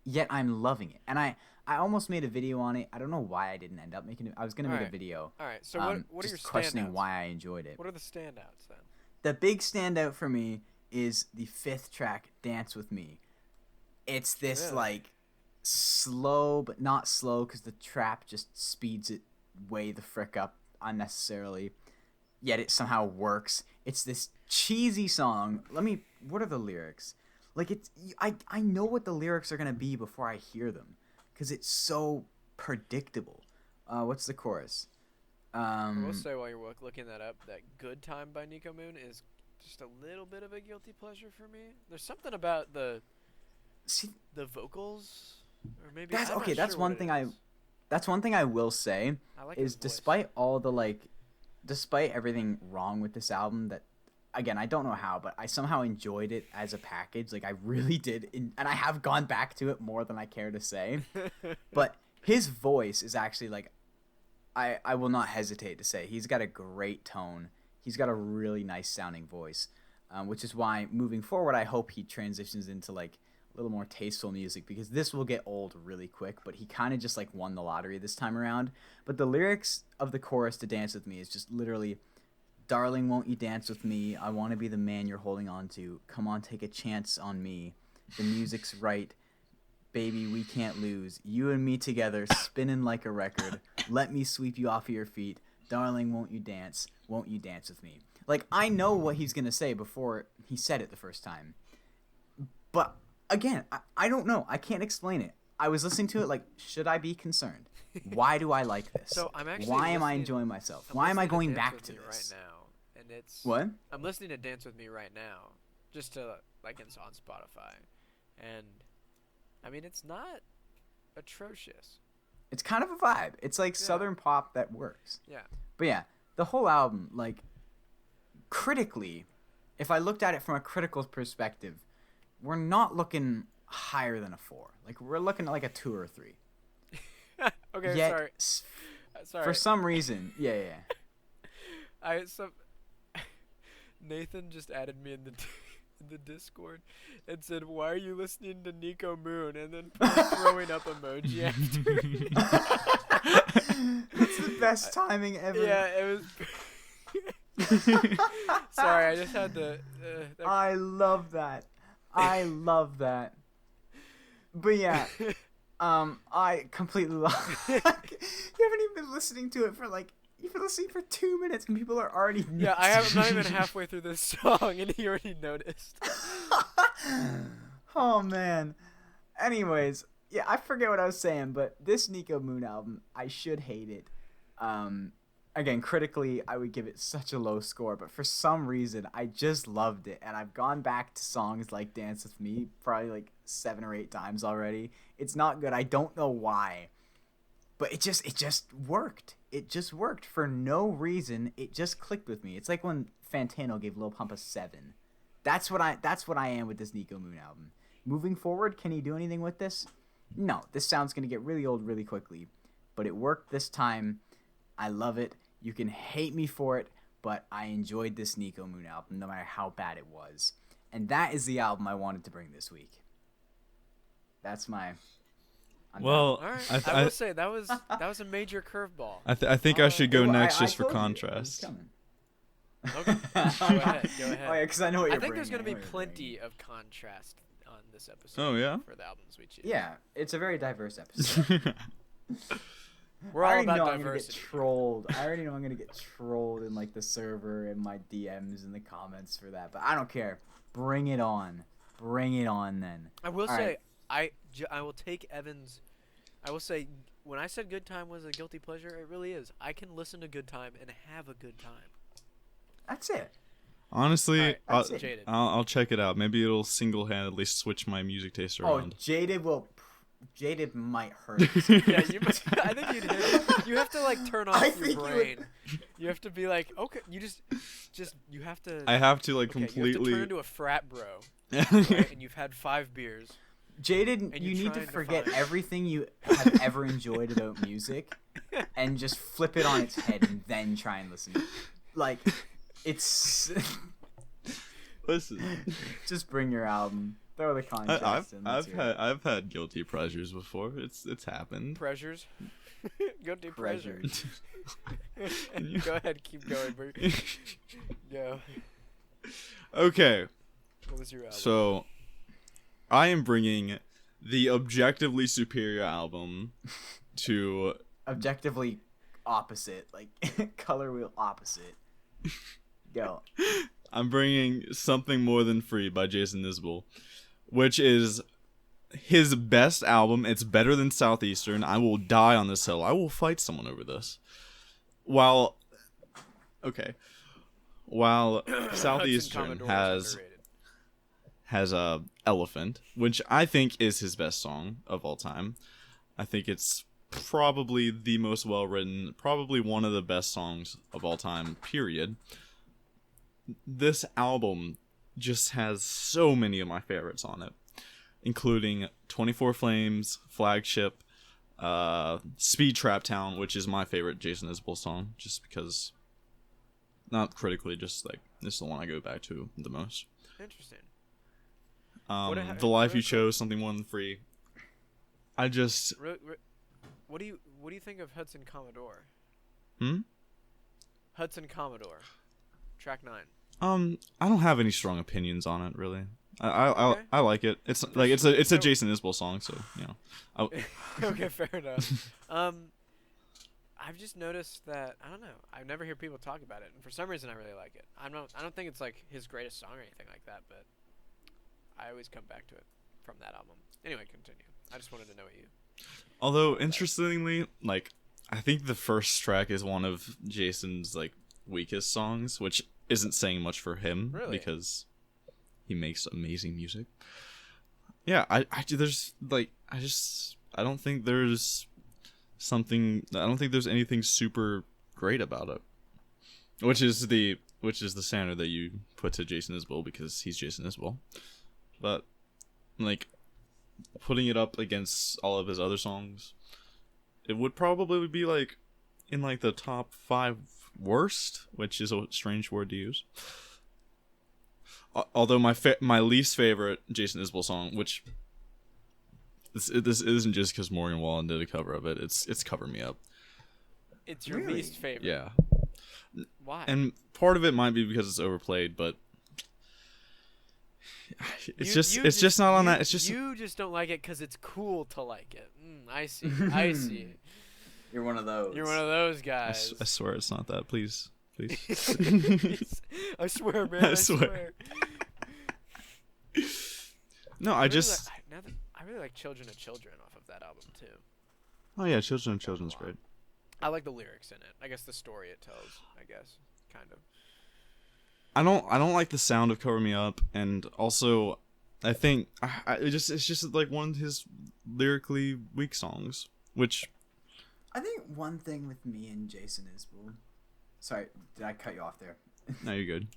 Yet I'm loving it. And I almost made a video on it. I don't know why I didn't end up making it. I was going to make a video. All right, so what are your just questioning standouts? why I enjoyed it. What are the standouts then? The big standout for me is the 5th track, Dance With Me. It's this, Really? like, slow, but not slow, because the trap just speeds it way the frick up unnecessarily. Yet it somehow works. It's this cheesy song. What are the lyrics? Like, I know what the lyrics are going to be before I hear them, because it's so predictable. What's the chorus? I will say while you're looking that up, that "Good Time" by Niko Moon is just a little bit of a guilty pleasure for me. There's something about the vocals, or maybe That's I'm okay. not That's sure one what it thing is. That's one thing I will say I like is his voice. despite everything wrong with this album, that again I don't know how, but I somehow enjoyed it as a package. Like I really did, and I have gone back to it more than I care to say. But his voice is actually like, I will not hesitate to say he's got a great tone. He's got a really nice sounding voice, which is why moving forward I hope he transitions into like a little more tasteful music, because this will get old really quick. But he kind of just like won the lottery this time around. But the lyrics of the chorus to "Dance With Me" is just literally, "Darling, won't you dance with me? I want to be the man you're holding on to. Come on, take a chance on me. The music's right. Baby, we can't lose. You and me together, spinning like a record. Let me sweep you off of your feet. Darling, won't you dance? Won't you dance with me?" Like, I know what he's going to say before he said it the first time. But, again, I don't know. I can't explain it. I was listening to it like, should I be concerned? Why do I like this? So I'm actually Why am I listening- enjoying myself? I'm Why am I listening going Dance back With to Me this? right now, and it's What? I'm listening to "Dance With Me" right now, just to like it's on Spotify, and I mean it's not atrocious. It's kind of a vibe. It's like southern pop that works. Yeah. But yeah, the whole album, like, critically, if I looked at it from a critical perspective, we're not looking higher than a 4. Like, we're looking at like a 2 or a 3. Okay, Yet, sorry. Sorry. For some reason, yeah. Nathan just added me in the Discord and said, "Why are you listening to Niko Moon?" and then put a throwing up emoji after. It's the best timing ever. Yeah, it was. Sorry, I just had to. I love that. I love that. But yeah, I completely love. You haven't even been listening to it for like. You've been listening for 2 minutes and people are already. Yeah, I'm not even halfway through this song and he already noticed. Oh man. Anyways, yeah, I forget what I was saying, but this Niko Moon album, I should hate it. again, critically, I would give it such a low score, but for some reason, I just loved it, and I've gone back to songs like Dance With Me probably like 7 or 8 times already. It's not good. I don't know why, but it just worked. It just worked for no reason. It just clicked with me. It's like when Fantano gave Lil Pump a 7. That's what I am with this Niko Moon album. Moving forward, can he do anything with this? No, this sound's going to get really old really quickly, but it worked this time. I love it. You can hate me for it, but I enjoyed this Niko Moon album no matter how bad it was. And that is the album I wanted to bring this week. That's my... Well, All right. I will say that was a major curveball. I think I should go next I just for told you, contrast. it was coming. Okay. Go ahead. Oh yeah, because I know what you're I think there's bringing. going to be plenty of contrast on this episode. Oh, yeah? For the albums we choose. Yeah, it's a very diverse episode. We're I all already about know diversity. I'm gonna get trolled. I already know I'm gonna get trolled in like the server and my DMs and the comments for that. But I don't care. Bring it on. Bring it on then. I will All say right. I will take Evan's. I will say when I said Good Time was a guilty pleasure, it really is. I can listen to Good Time and have a good time. That's it. Honestly, All right, I'll, that's it. Jaded. I'll check it out. Maybe it'll single-handedly switch my music taste around. Oh, Jaded might hurt. Yeah, you must, I think you'd hit. You have to like turn off I your think you brain. You have to be like, okay, you just you have to. I have to like okay, You have to completely. turn into a frat bro, right? And you've had 5 beers. Jaded, And you you're need to trying to forget find- everything you have ever enjoyed about music and just flip it on its head and then try and listen. Like, it's... Listen, just bring your album. Throw the contrast in. let's hear it. I've had guilty pleasures before. It's happened. Pressures. Guilty pleasure. Pressures. Go ahead, keep going, bro. Go. Okay, What was your album? so I am bringing the objectively superior album to Objectively opposite. Like, color wheel opposite. Go. I'm bringing Something More Than Free by Jason Isbell, which is his best album. It's better than Southeastern. I will die on this hill. I will fight someone over this. While Southeastern Commodore is underrated. has a Elephant, which I think is his best song of all time. I think it's probably the most well written, probably one of the best songs of all time, period. This album just has so many of my favorites on it, including 24 Flames, Flagship, Speed Trap Town, which is my favorite Jason Isbell song, just because, not critically, just like, this is the one I go back to the most. Interesting. The Life You Chose, Something More Than Free. I just... What do you think of Hudson Commodore? Hmm? Hudson Commodore, track 9. I don't have any strong opinions on it, really. I Okay. I like it. It's like it's a Jason Isbell song, so you know. Okay, fair enough. I've just noticed that I don't know. I never hear people talk about it, and for some reason, I really like it. I don't think it's like his greatest song or anything like that, but I always come back to it from that album. Anyway, continue. I just wanted to know what you. Although interestingly, like I think the first track is one of Jason's like weakest songs, which isn't saying much for him because he makes amazing music. Yeah, I don't think there's anything super great about it. Which is the standard that you put to Jason Isbell because he's Jason Isbell. But like putting it up against all of his other songs, it would probably be like in like the top 5 worst, which is a strange word to use. Although my least favorite Jason Isbell song, which this isn't just because Morgan Wallen did a cover of it. It's Cover Me Up. It's your Really? least favorite. Yeah, Why? and part of it might be because it's overplayed, but it's just not on that. It's just you just don't like it because it's cool to like it. I see. I see. You're one of those. You're one of those guys. I swear it's not that. Please. I swear, man. I swear. No, I really like Children of Children off of that album too. Oh yeah, Children of Children's great. I like the lyrics in it. I guess the story it tells. I guess kind of. I don't like the sound of Cover Me Up, and also I think it's just like one of his lyrically weak songs, which I think one thing with me and Jason Isbell. Sorry, did I cut you off there? no, you're good.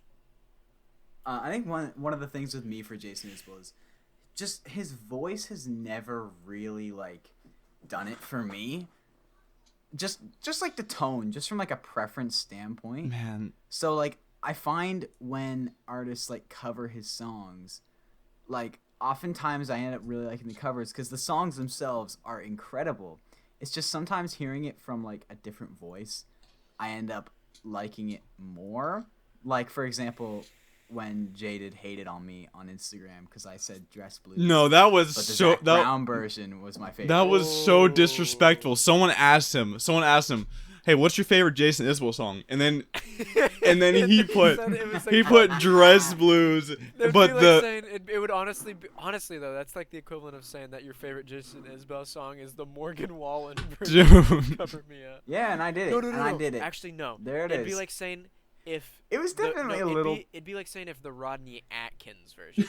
I think one of the things with me for Jason Isbell is just his voice has never really like done it for me. Just like the tone, just from like a preference standpoint. Man, So like I find when artists like cover his songs, like oftentimes I end up really liking the covers because the songs themselves are incredible. It's just sometimes hearing it from like a different voice, I end up liking it more. Like for example, when Jaded hated on me on Instagram because I said Dress Blues. no, that was But the so Zac Brown version was my favorite. that was so disrespectful. Someone asked him, "Hey, what's your favorite Jason Isbell song?" And then he put Dress Blues, That'd but be like the saying, it would honestly though, that's like the equivalent of saying that your favorite Jason Isbell song is the Morgan Wallen version of Cover Me Up. Yeah, and I did it. No. I did it. Actually, no. There it It'd be is. like saying if It was definitely a little. It'd be like saying if the Rodney Atkins version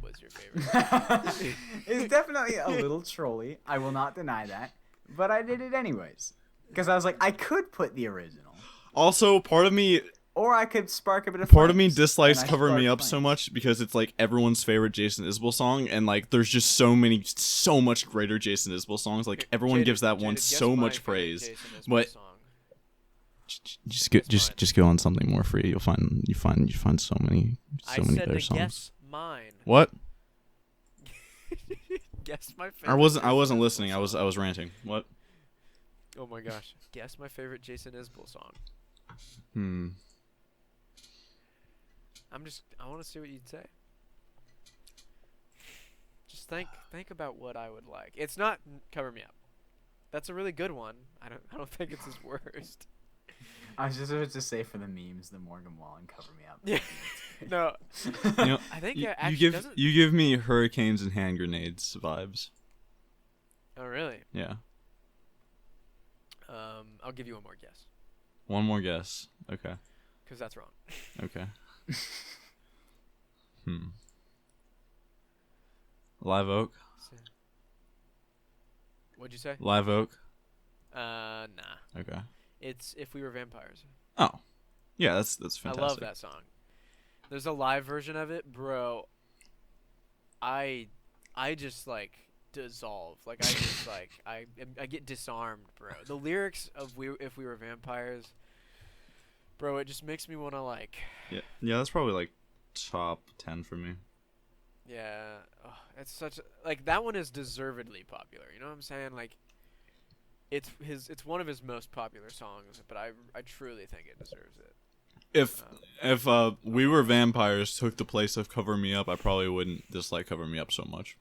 was your favorite. It's definitely a little trolly. I will not deny that. But I did it anyways. Because I was like, I could put the original. also part of me Or I could spark a bit of Part of me flames, dislikes and I Cover Me sparked Up so flames. much because it's like everyone's favorite Jason Isbell song, and like there's just so much greater Jason Isbell songs. Like everyone gives that one Jaded, so guess my much favorite praise. Jason Isbell But song. just go on something more free. You find so many I many said better to songs. guess mine. What? Guess my favorite. I wasn't Jason Isbell listening. I song. was ranting. What? Oh my gosh! Guess my favorite Jason Isbell song. I want to see what you'd say. Just think about what I would like. It's not Cover Me Up. That's a really good one. I don't think it's his worst. I was just about to say for the memes, the Morgan Wallen Cover Me Up. Yeah. No. You know, I think you actually doesn't. you give me hurricanes and hand grenades vibes. Oh really? Yeah. I'll give you one more guess. One more guess. Okay. Because that's wrong. Okay. Live Oak. What'd you say? Live Oak. Nah. Okay. It's If We Were Vampires. Oh. Yeah, that's fantastic. I love that song. There's a live version of it, bro. I just like dissolve. Like I just like I get disarmed, bro. The lyrics of If We Were Vampires, bro, it just makes me want to like. Yeah, that's probably like top 10 for me. Yeah, it's such like that one is deservedly popular. You know what I'm saying? Like, it's one of his most popular songs, but I truly think it deserves it. If We Were Vampires took the place of Cover Me Up, I probably wouldn't dislike Cover Me Up so much.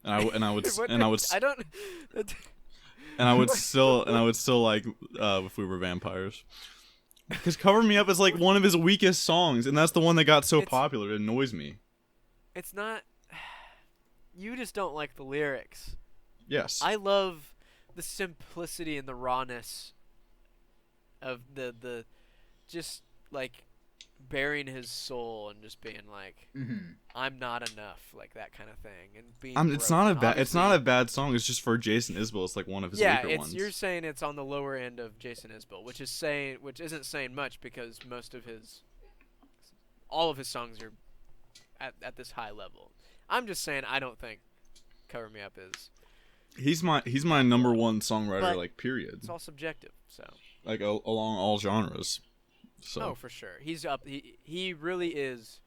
And I would still like If We Were Vampires. Because Cover Me Up is like one of his weakest songs, and that's the one that got so popular. It annoys me. It's not. You just don't like the lyrics. Yes. I love the simplicity and the rawness of the just like bearing his soul and just being like, I'm not enough, like that kind of thing, and being. It's not a bad song. It's just for Jason Isbell. It's like one of his weaker ones. You're saying it's on the lower end of Jason Isbell, which isn't saying much because all of his songs are at this high level. I'm just saying I don't think Cover Me Up is. He's my number one songwriter, But like period. It's all subjective, so. Like along all genres. So. Oh, for sure. He's up. He really is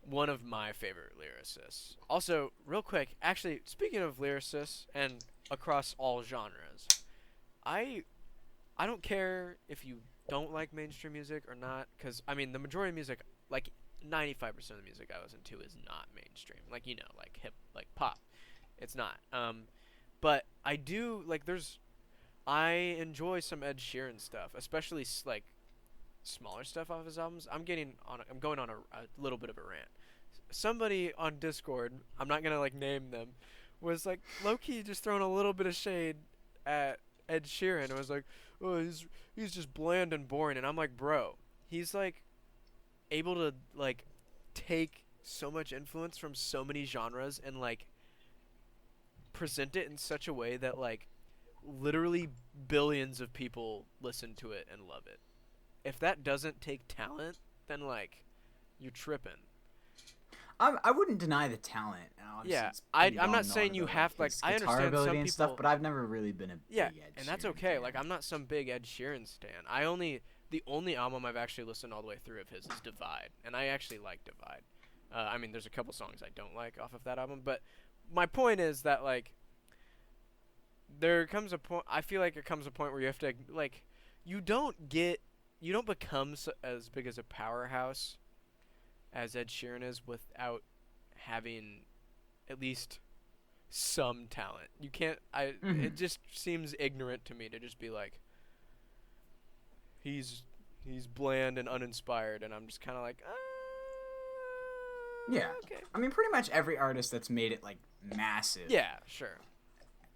one of my favorite lyricists. Also, real quick, actually, speaking of lyricists and across all genres, I don't care if you don't like mainstream music or not, because I mean the majority of music, like 95% of the music I listen to is not mainstream. Like like hip, like pop. It's not. But I do like. I enjoy some Ed Sheeran stuff, especially like smaller stuff off his albums. I'm going on a little bit of a rant. Somebody on Discord, I'm not gonna like name them, was like low key just throwing a little bit of shade at Ed Sheeran and was like, oh, he's just bland and boring, and I'm like, bro, he's like able to like take so much influence from so many genres and like present it in such a way that like literally billions of people listen to it and love it. If that doesn't take talent, then like you're tripping. I wouldn't deny the talent. Obviously, Yeah, it's pretty I'm well not saying known you about, have like his I guitar understand ability some and people stuff, but I've never really been a yeah, big Ed and that's Sheeran okay. fan. Like I'm not some big Ed Sheeran stan. The only album I've actually listened all the way through of his is Divide, and I actually like Divide. I mean, there's a couple songs I don't like off of that album, but my point is that like there comes a point. I feel like it comes a point where you have to like you don't become as big as a powerhouse as Ed Sheeran is without having at least some talent. You can't. It just seems ignorant to me to just be like, he's bland and uninspired, and I'm just kind of like, Yeah. okay. I mean, pretty much every artist that's made it like massive Yeah, sure.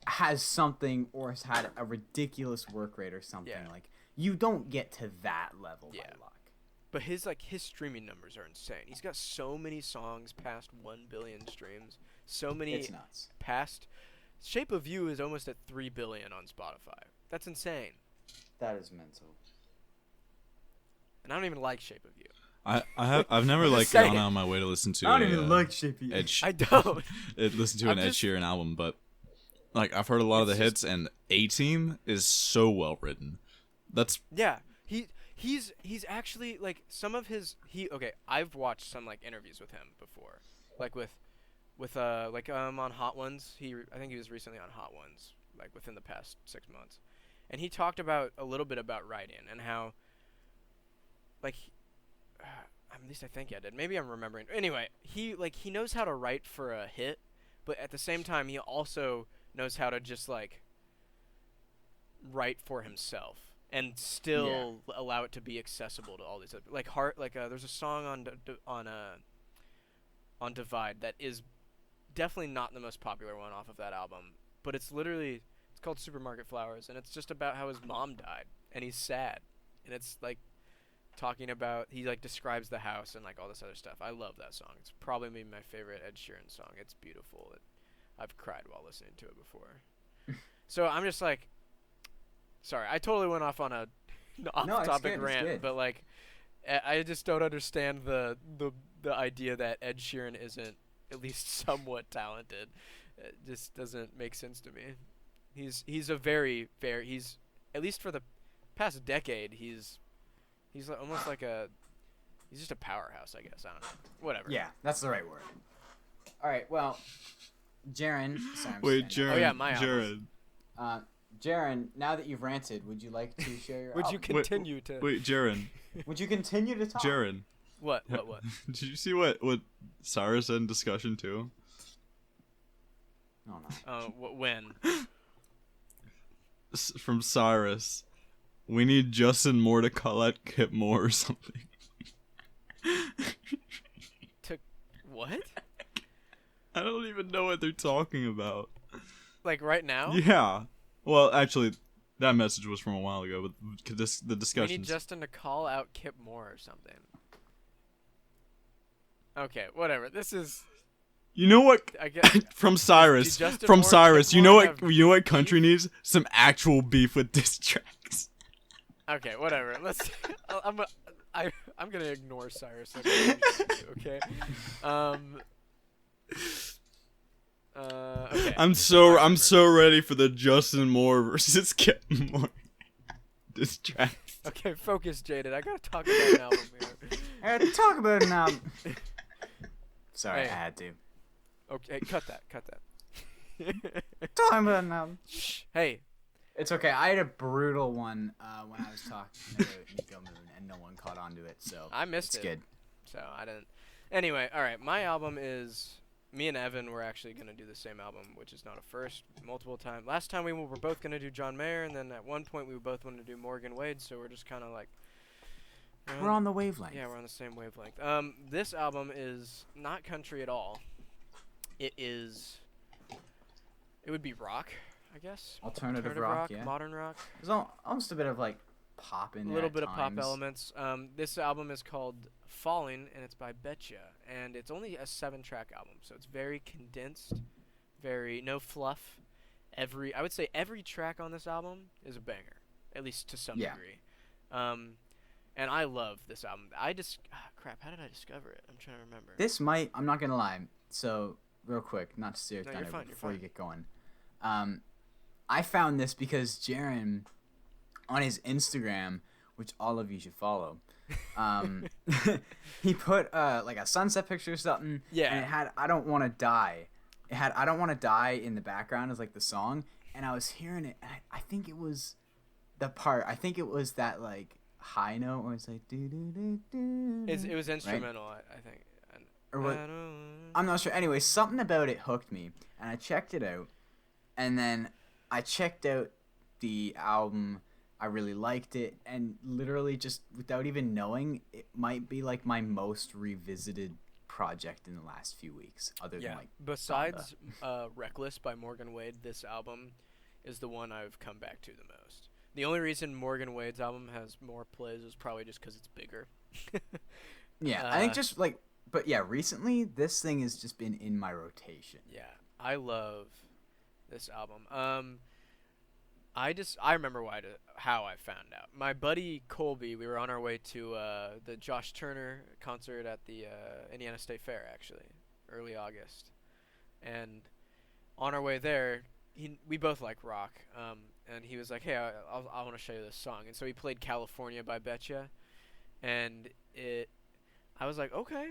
has something or has had a ridiculous work rate or something. Yeah. Like you don't get to that level Yeah. by luck. But his streaming numbers are insane. He's got so many songs past 1 billion streams. So many It's nuts. past. Shape of You is almost at 3 billion on Spotify. That's insane. That is mental. And I don't even like Shape of You. I've never I'm like just saying. gone on my way to listen to I don't a, even like Shape of You. Ed I don't. listen to an Ed Sheeran album, but like I've heard a lot of the It's hits, and A-Team is so well written. That's Yeah, he's actually like some of his okay. I've watched some like interviews with him before, like with on Hot Ones. I think he was recently on Hot Ones, like within the past 6 months, and he talked about a little bit about writing and how like at least I think I did. Maybe I'm remembering. Anyway, he knows how to write for a hit, but at the same time he also knows how to just like write for himself and still allow it to be accessible to all these other there's a song on Divide that is definitely not the most popular one off of that album, but it's called Supermarket Flowers, and it's just about how his mom died and he's sad, and it's like talking about he like describes the house and like all this other stuff. I love that song. It's probably my favorite Ed Sheeran song. It's beautiful. I've cried while listening to it before. So I'm just like, sorry, I totally went off on a off-topic rant, but like, I just don't understand the idea that Ed Sheeran isn't at least somewhat talented. It just doesn't make sense to me. He's a very he's at least for the past decade he's almost like he's just a powerhouse, I guess. I don't know. Whatever. Yeah, that's the right word. All right, well, Jaren. Sorry, wait, Jaren. Oh yeah, my album. Jaren, now that you've ranted, would you like to share your Would you album? continue to? Wait, Jaren. Would you continue to talk? Jaren. What? Did you see what Cyrus said in discussion too? Oh no. When? From Cyrus, we need Justin Moore to call out Kip Moore or something. To what? I don't even know what they're talking about. Like right now? Yeah. Well, actually, that message was from a while ago, but the We discussion. need Justin to call out Kip Moore or something. Okay, whatever. This is. You know what? I guess. From Cyrus. Did Justin From Moore and Cyrus. Kip You know Moore what? have You know what country beef? needs? Some actual beef with diss tracks. Okay, whatever. Let's. I'm gonna ignore Cyrus. Okay. Okay. I'm so ready for the Justin Moore versus Kip Moore diss track. Okay, focus, Jaded. I gotta talk about an album here. All right, talk about it now. Sorry, Hey. I had to. Okay, cut that. Talk about it now. Shh. Hey. It's okay. I had a brutal one when I was talking about Niko Moon, and no one caught on to it, so I missed it's it. good. So I didn't. Anyway, all right. My album is. Me and Evan were actually gonna do the same album, which is not a first. Multiple times. Last time we were both gonna do John Mayer, and then at one point we both wanted to do Morgan Wade. So we're just kind of like. We're on the wavelength. Yeah, we're on the same wavelength. This album is not country at all. It would be rock, I guess. Alternative rock, yeah. Modern rock. There's almost a bit of like pop in A there. little at bit of pop times. elements. This album is called Falling, and it's by Betcha, and it's only a 7-track album, so it's very condensed, very no fluff. I would say every track on this album is a banger, at least to some degree. And I love this album. Crap, how did I discover it? I'm trying to remember. I'm not gonna lie. So real quick, not to steer it No, down you're fine, before you're you get going. I found this because Jaren, on his Instagram, which all of you should follow, he put like a sunset picture or something. Yeah. And it had "I Don't Want to Die." It had "I Don't Want to Die" in the background as like the song, and I was hearing it, and I think it was the part. I think it was that like high note where it's like do do do do. It was instrumental, right? I think. Or what? I'm not sure. Anyway, something about it hooked me, and I checked it out, and then I checked out the album. I really liked it, and literally just without even knowing, it might be like my most revisited project in the last few weeks, other than like besides Reckless by Morgan Wade, this album is the one I've come back to the most. The only reason Morgan Wade's album has more plays is probably just because it's bigger. Yeah, I think just like, but yeah, recently this thing has just been in my rotation. Yeah, I love this album. I remember how I found out. My buddy Colby, we were on our way to the Josh Turner concert at the Indiana State Fair, actually, early August. And on our way there, we both like rock, and he was like, "Hey, I want to show you this song." And so he played "California" by Betcha, and I was like, "Okay,"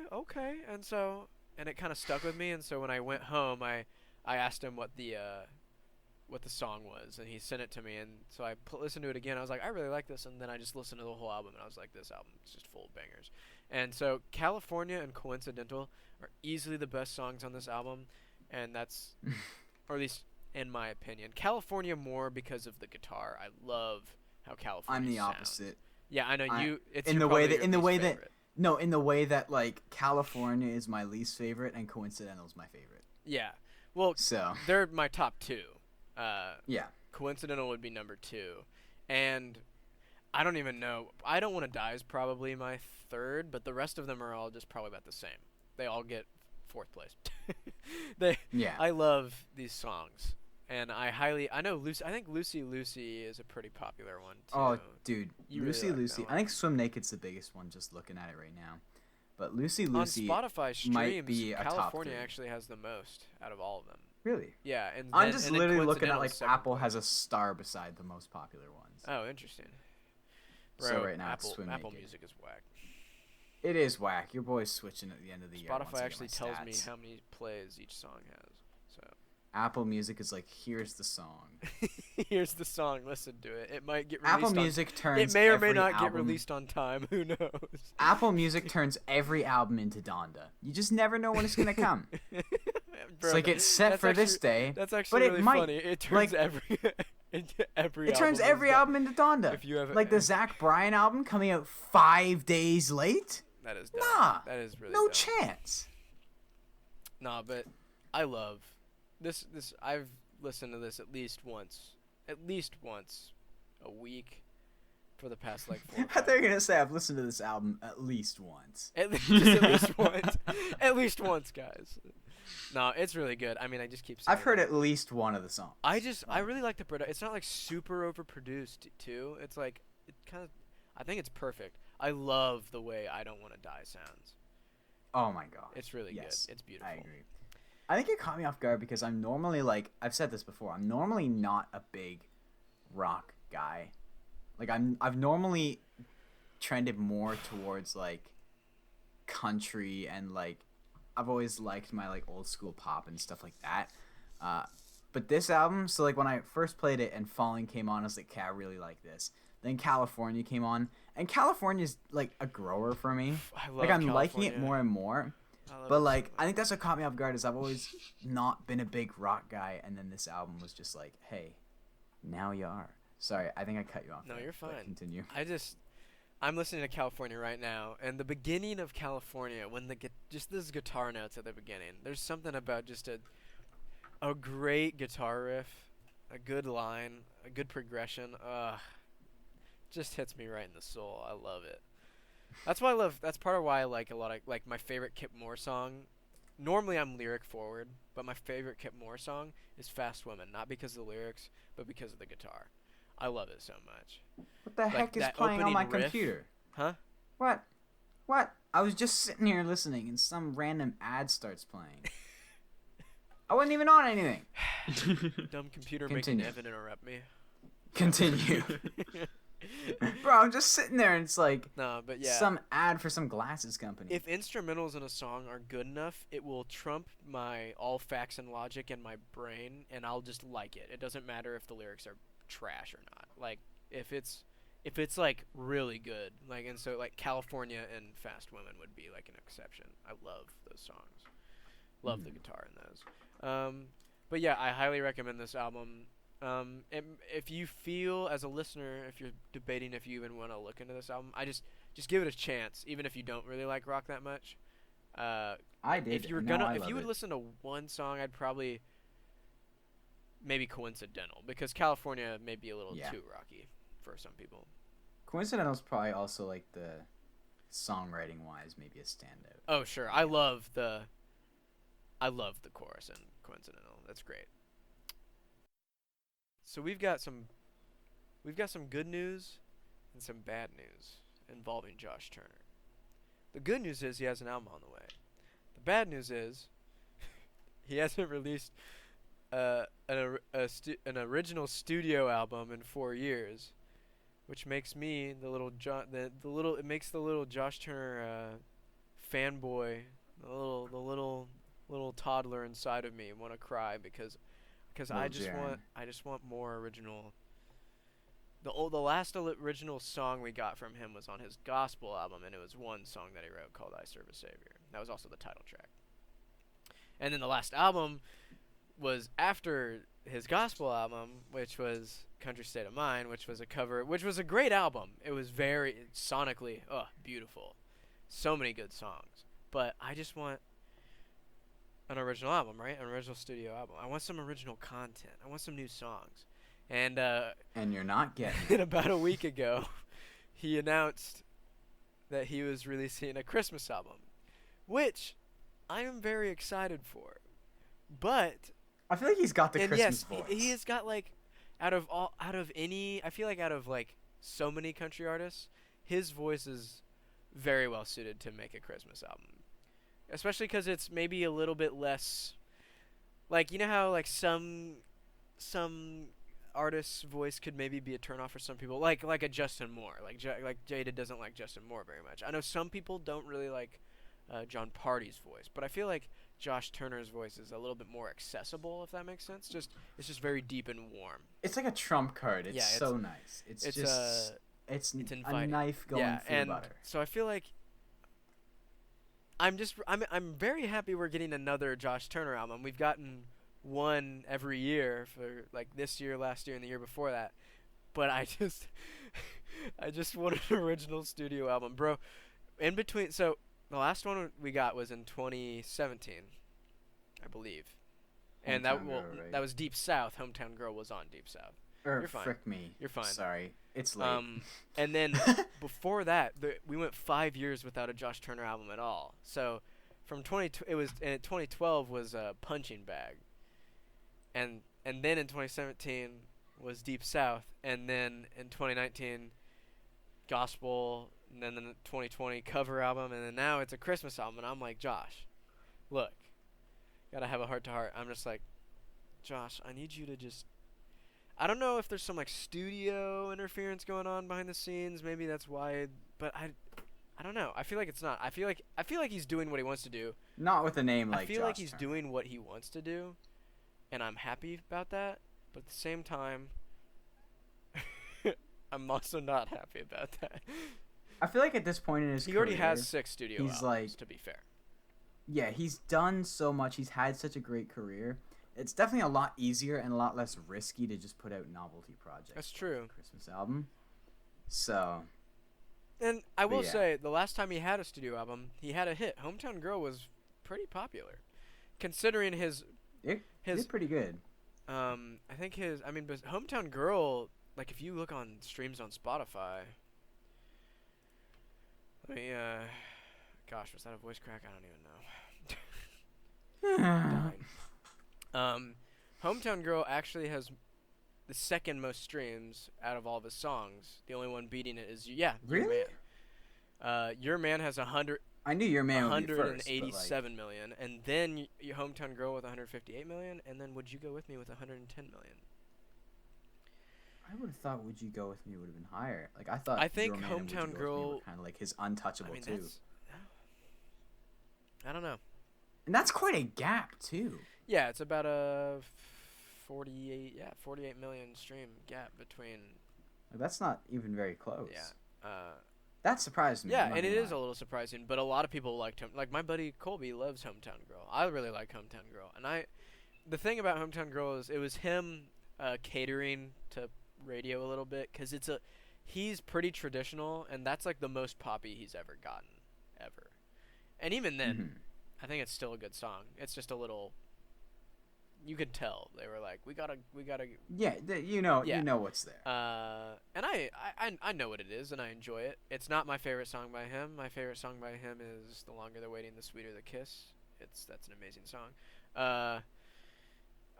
and it kind of stuck with me. And so when I went home, I asked him what the song was, and he sent it to me, and so I listened to it again. I was like, I really like this, and then I just listened to the whole album, and I was like, this album is just full of bangers. And so California and Coincidental are easily the best songs on this album, and that's, or at least in my opinion, California more because of the guitar. I love how California I'm the sounds. opposite. Yeah, I know you. It's in the way that in the way that like California is my least favorite and Coincidental is my favorite. Yeah, well, so they're my top two. Yeah. Coincidental would be number 2, and I don't even know. I Don't Want to Die is probably my 3rd, but the rest of them are all just probably about the same. They all get 4th place. I love these songs, and I know Lucy. I think Lucy Lucy is a pretty popular one too. Oh, dude, Lucy really Lucy. I think Swim Naked's the biggest one. Just looking at it right now, but Lucy Lucy on Spotify streams, might be a California top 3. actually has the most out of all of them. Really? Yeah, I'm just literally looking at Coincidental like is Apple 7th has a place. star beside the most popular ones. Oh, interesting. So right now it's Apple Swim Apple Naked. Music is whack. It is whack. Your boy's switching at the end of the year. once Spotify I get actually my tells me stats. how many plays each song has. So Apple Music is like, here's the song. here's the song. Listen to it. It might get released. Apple Music turns. It may or may every not get album- released on time. Who knows? Apple Music turns every album into Donda. You just never know when it's gonna come. Bro, It's like it's set that's for actually, this day. That's actually but really it might, funny. It turns like, every It turns album every into- album into Donda. If you have Like the Zach Bryan album coming out 5 days late. That is dumb. Nah, That is really no dumb. chance. Nah, but I love this. I've listened to this at least once a week for the past like 4 or I 5 thought you were gonna say I've listened to this album at least once. just at least once. At least once, guys. No, it's really good. I mean, I just keep saying I've heard that. at least one of the songs. I really like the production. It's not like super overproduced too. It's like it kind of. I think it's perfect. I love the way "I Don't Want to Die" sounds. Oh my god. It's really Yes, good. It's beautiful. I agree. I think it caught me off guard because I'm normally like, I've said this before, I'm normally not a big rock guy. Like I've normally trended more towards like country, and like I've always liked my like old school pop and stuff like that. But this album, so like when I first played it and Falling came on, I was like, okay, I really like this. Then California came on, and California's like a grower for me. I love Like I'm liking it California. more and more. But like I think that's what caught me off guard is I've always not been a big rock guy, and then this album was just like, hey, now you are. Sorry, I think I cut you off. No, there, you're but fine. Continue. I'm listening to California right now, and the beginning of California, when just those guitar notes at the beginning, there's something about just a great guitar riff a good line, a good progression. Just hits me right in the soul. I love it. That's why I love. That's part of why I like a lot of like my favorite Kip Moore song. Normally I'm lyric forward, but my favorite Kip Moore song is "Fast Woman," not because of the lyrics, but because of the guitar. I love it so much. What the Like, heck is that playing on opening my riff- computer? Huh? What? What? I was just sitting here listening, and some random ad starts playing. I wasn't even on anything. Dumb computer Continue. making Evan interrupt me. Continue. Bro, I'm just sitting there, and it's like No, but yeah. some ad for some glasses company. If instrumentals in a song are good enough, it will trump my all facts and logic in my brain, and I'll just like it. It doesn't matter if the lyrics are trash or not. Like if it's like really good, like, and so like California and Fast Women would be like an exception. I love those songs. Love the guitar in those. But yeah, I highly recommend this album. If you feel as a listener, if you're debating if you even want to look into this album, I just give it a chance, even if you don't really like rock that much. I did. If you were and now gonna, I if love you would it. listen to one song, I'd probably maybe Coincidental, because California may be a little Yeah. too rocky for some people. Coincidental's probably also like the songwriting wise maybe a standout. Oh sure, I love the chorus in Coincidental. That's great. So we've got some good news and some bad news involving Josh Turner. The good news is he has an album on the way. The bad news is he hasn't released an original studio album in 4 years, which makes me it makes the little Josh Turner fanboy, the little toddler inside of me want to cry because I Little Jaren. just want more original. The last original song we got from him was on his gospel album, and it was one song that he wrote called "I Serve a Savior." That was also the title track. And then the last album was after his gospel album, which was "Country State of Mind," which was a cover, which was a great album. It was very sonically, beautiful, so many good songs. But I just want an original album, right? An original studio album. I want some original content. I want some new songs. And And you're not getting and about a week ago, he announced that he was releasing a Christmas album, which I am very excited for. But I feel like he's got the and Christmas yes, voice. he has got like I feel like out of like so many country artists, his voice is very well suited to make a Christmas album. Especially because it's maybe a little bit less, like, you know how like some artist's voice could maybe be a turnoff for some people, like a Justin Moore. Like Jada doesn't like Justin Moore very much. I know some people don't really like John Party's voice, but I feel like Josh Turner's voice is a little bit more accessible, if that makes sense. It's just very deep and warm. It's like a trump card. It's Yeah, so nice. It's just it's a inviting. knife going Yeah, through and butter. so I feel like I'm very happy we're getting another Josh Turner album. We've gotten one every year for like this year, last year, and the year before that. But I just want an original studio album, bro. In between, so the last one we got was in 2017, I believe, and Hometown Girl, right? that was Deep South. Hometown Girl was on Deep South. Or You're fine. frick me. You're fine. Sorry, it's late. And then before that, we went 5 years without a Josh Turner album at all. So from 2012 was Punching Bag, and then in 2017 was Deep South, and then in 2019 Gospel, and then the 2020 cover album, and then now it's a Christmas album. And I'm like, Josh, look, gotta have a heart to heart. I'm just like, Josh, I need you to just. I don't know if there's some like studio interference going on behind the scenes. Maybe that's why, but I don't know. I feel like it's not. I feel like he's doing what he wants to do. Not with a name like I feel Josh like he's Turner. doing what he wants to do, and I'm happy about that. But at the same time, I'm also not happy about that. I feel like at this point in his He career, already has 6 studio he's albums, like- to be fair. yeah, he's done so much. He's had such a great career. It's definitely a lot easier and a lot less risky to just put out novelty projects. That's like true. a Christmas album. So, And I will yeah. say, the last time he had a studio album, he had a hit. Hometown Girl was pretty popular, considering his it did pretty good. I think but Hometown Girl, like if you look on streams on Spotify, let me, gosh, was that a voice crack? I don't even know. Dying. Hometown Girl actually has the second most streams out of all of his songs. The only one beating it is Your Really? Man. Your Man has I knew Your Man would be first, but 187 million, and then your Hometown Girl with 158 million, and then Would You Go With Me with 110 million. I would have thought Would You Go With Me would have been higher. Like I thought. I think Your Man and Would You Hometown Go With Me Girl were kind of like his untouchable too. I don't know. And that's quite a gap too. Yeah, it's about a 48 million stream gap between. Like, that's not even very close. Yeah. That surprised me. Yeah, and it is a little surprising, but a lot of people liked him. Like my buddy Colby loves Hometown Girl. I really like Hometown Girl, and the thing about Hometown Girl is it was him catering to radio a little bit, because he's pretty traditional, and that's like the most poppy he's ever gotten, ever. And even then, I think it's still a good song. It's just a little. You could tell they were like, we gotta. Yeah, you know what's there. And I know what it is, and I enjoy it. It's not my favorite song by him. My favorite song by him is "The Longer the Waiting, the Sweeter the Kiss." That's an amazing song.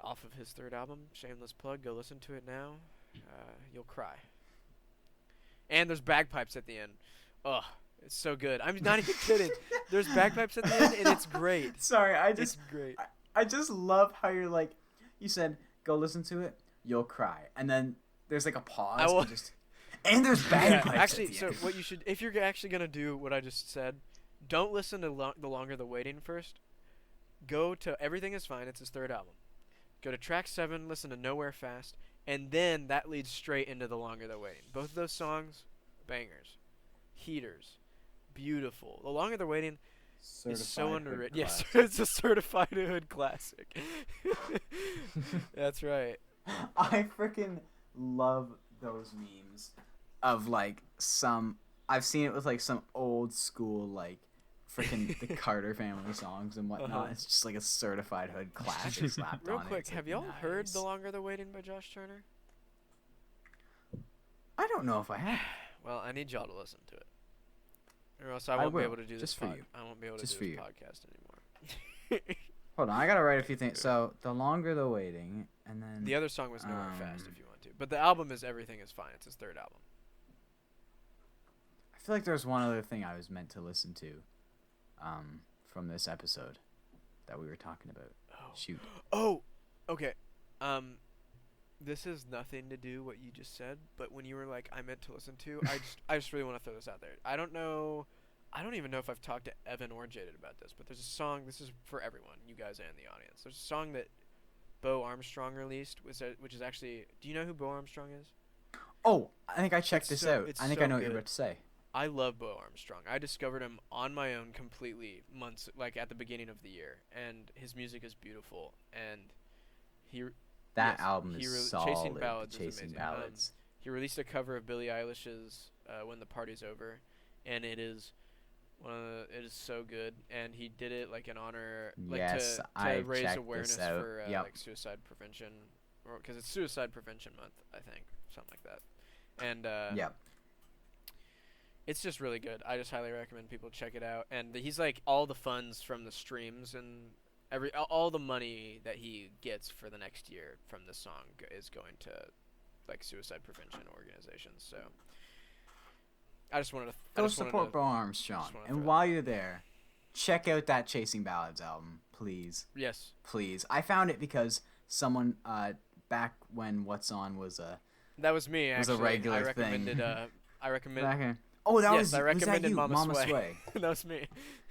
Off of his third album, shameless plug. Go listen to it now. You'll cry. And there's bagpipes at the end. Ugh, it's so good. I'm not even kidding. There's bagpipes at the end, and it's great. Sorry, It's great. I just love how you're like, you said, go listen to it, you'll cry. And then there's like a pause. And there's bagpipes. Yeah, actually, at the so end. what you should, if you're actually going to do what I just said, don't listen to The Longer the Waiting first. Go to Everything Is Fine. It's his third album. Go to track 7, listen to Nowhere Fast, and then that leads straight into The Longer the Waiting. Both of those songs, bangers. Heaters. Beautiful. The Longer the Waiting is so underrated. Yes, it's a certified hood classic. That's right. I freaking love those memes of like I've seen it with like some old school like freaking the Carter family songs and whatnot. It's just like a certified hood classic slapped Real on quick, it. have y'all heard The Longer the Waiting by Josh Turner? I don't know if I have. Well, I need y'all to listen to it, or else I won't be able to do just this. for you. I won't be able to Just do for this you. podcast anymore. Hold on, I gotta write a few things. So The Longer the Waiting, and then The other song was Nowhere Fast, if you want to. But the album is Everything Is Fine. It's his third album. I feel like there's one other thing I was meant to listen to, from this episode, that we were talking about. Oh. Shoot. Oh, okay. This has nothing to do what you just said, but when you were like, I meant to listen to, I just really want to throw this out there. I don't even know if I've talked to Evan or Jaded about this, but there's a song. This is for everyone, you guys and the audience. There's a song that Bo Armstrong released, which is actually. Do you know who Bo Armstrong is? Oh, I think I checked this out. I think I know what you're good. about to say. I love Bo Armstrong. I discovered him on my own completely months, like at the beginning of the year, and his music is beautiful. And That album is solid. Chasing Ballads is Chasing amazing. Ballads. He released a cover of Billie Eilish's "When the Party's Over," and it is so good. And he did it like in honor, like Yes, to I raise checked awareness this out. for Yep. like suicide prevention, or because it's Suicide Prevention Month, I think, something like that. And Yep. it's just really good. I just highly recommend people check it out. And he's like all the funds from the streams and all the money that he gets for the next year from this song is going to like suicide prevention organizations. So I just wanted to Go support Bo Armstrong. And while you're there, check out that Chasing Ballads album, please. Yes. Please. I found it because someone back when What's On was a That was me. Actually, was a regular I recommended. thing. I recommended. Oh, that yes, was I recommended was that you? Mama's Way. Way. That was me.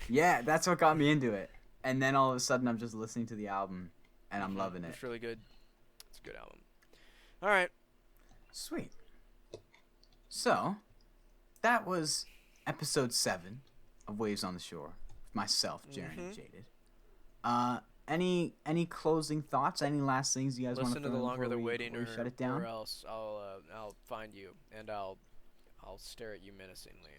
Yeah, that's what got me into it. And then all of a sudden, I'm just listening to the album, and I'm loving it. It's really good. It's a good album. All right. Sweet. So, that was episode 7 of Waves on the Shore with myself, Jaren and Jaded. Any closing thoughts? Any last things you guys want to listen to The Longer the Waiting, or shut it down? or else I'll find you and I'll stare at you menacingly.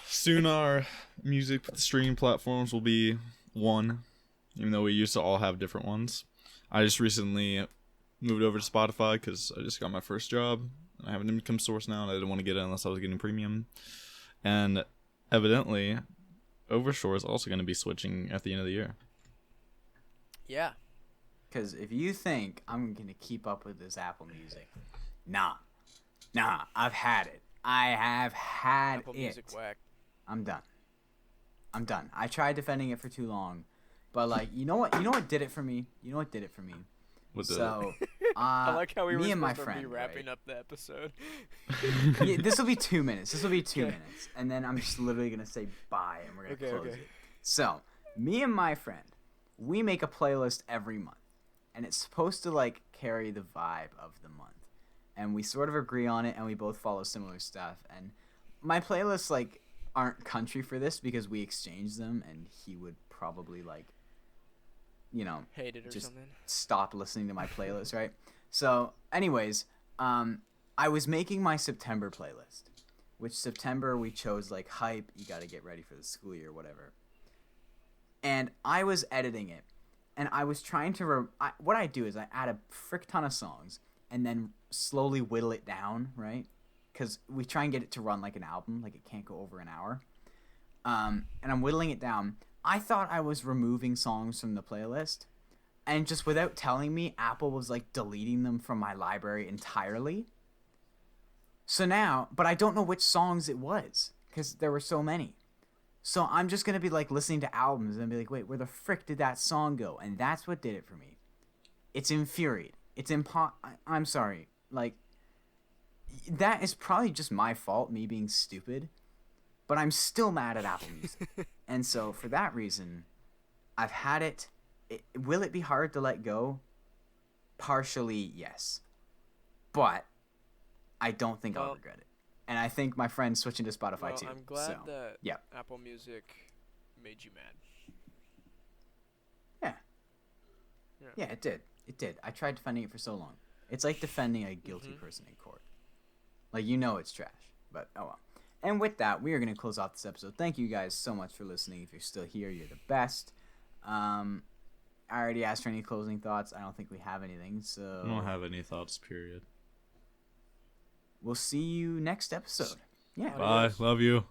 Soon our music streaming platforms will be one. even though we used to all have different ones. I just recently moved over to Spotify because I just got my first job. I have an income source now, and I didn't want to get it unless I was getting premium. And evidently, Overshore is also going to be switching at the end of the year. Yeah. Because if you think I'm going to keep up with this Apple Music, nah, I've had it. I have had Apple it. Music whack. I'm done. I tried defending it for too long, but like, you know what did it for me? With the So, I like how we were me and my supposed to friend, be wrapping right? up the episode. Yeah, this will be 2 minutes. Okay. And then I'm just literally gonna say bye, and we're gonna close Okay. it. So, me and my friend, we make a playlist every month, and it's supposed to like carry the vibe of the month, and we sort of agree on it, and we both follow similar stuff. And my playlists like aren't country for this because we exchange them, and he would probably like, Hate it or just something. stop listening to my playlist, right? So, anyways, I was making my September playlist, which September we chose like hype, you got to get ready for the school year, whatever. And I was editing it, and I was trying to what I do is I add a frick ton of songs and then slowly whittle it down, right? Because we try and get it to run like an album, like it can't go over an hour. And I'm whittling it down. I thought I was removing songs from the playlist, and just without telling me, Apple was like deleting them from my library entirely. So now, but I don't know which songs it was because there were so many. So I'm just gonna be like listening to albums and be like, wait, where the frick did that song go? And that's what did it for me. It's infuriating. I'm sorry. Like, that is probably just my fault, me being stupid. But I'm still mad at Apple Music. And so for that reason, I've had it. Will it be hard to let go? Partially, yes. But I don't think I'll regret it. And I think my friend's switching to Spotify too. I'm glad so, that yeah. Apple Music made you mad. Yeah, it did. I tried defending it for so long. It's like defending a guilty person in court. Like, it's trash. But, oh well. And with that, we are going to close off this episode. Thank you guys so much for listening. If you're still here, you're the best. I already asked for any closing thoughts. I don't think we have anything, so... I don't have any thoughts, period. We'll see you next episode. Yeah. Bye. Love you.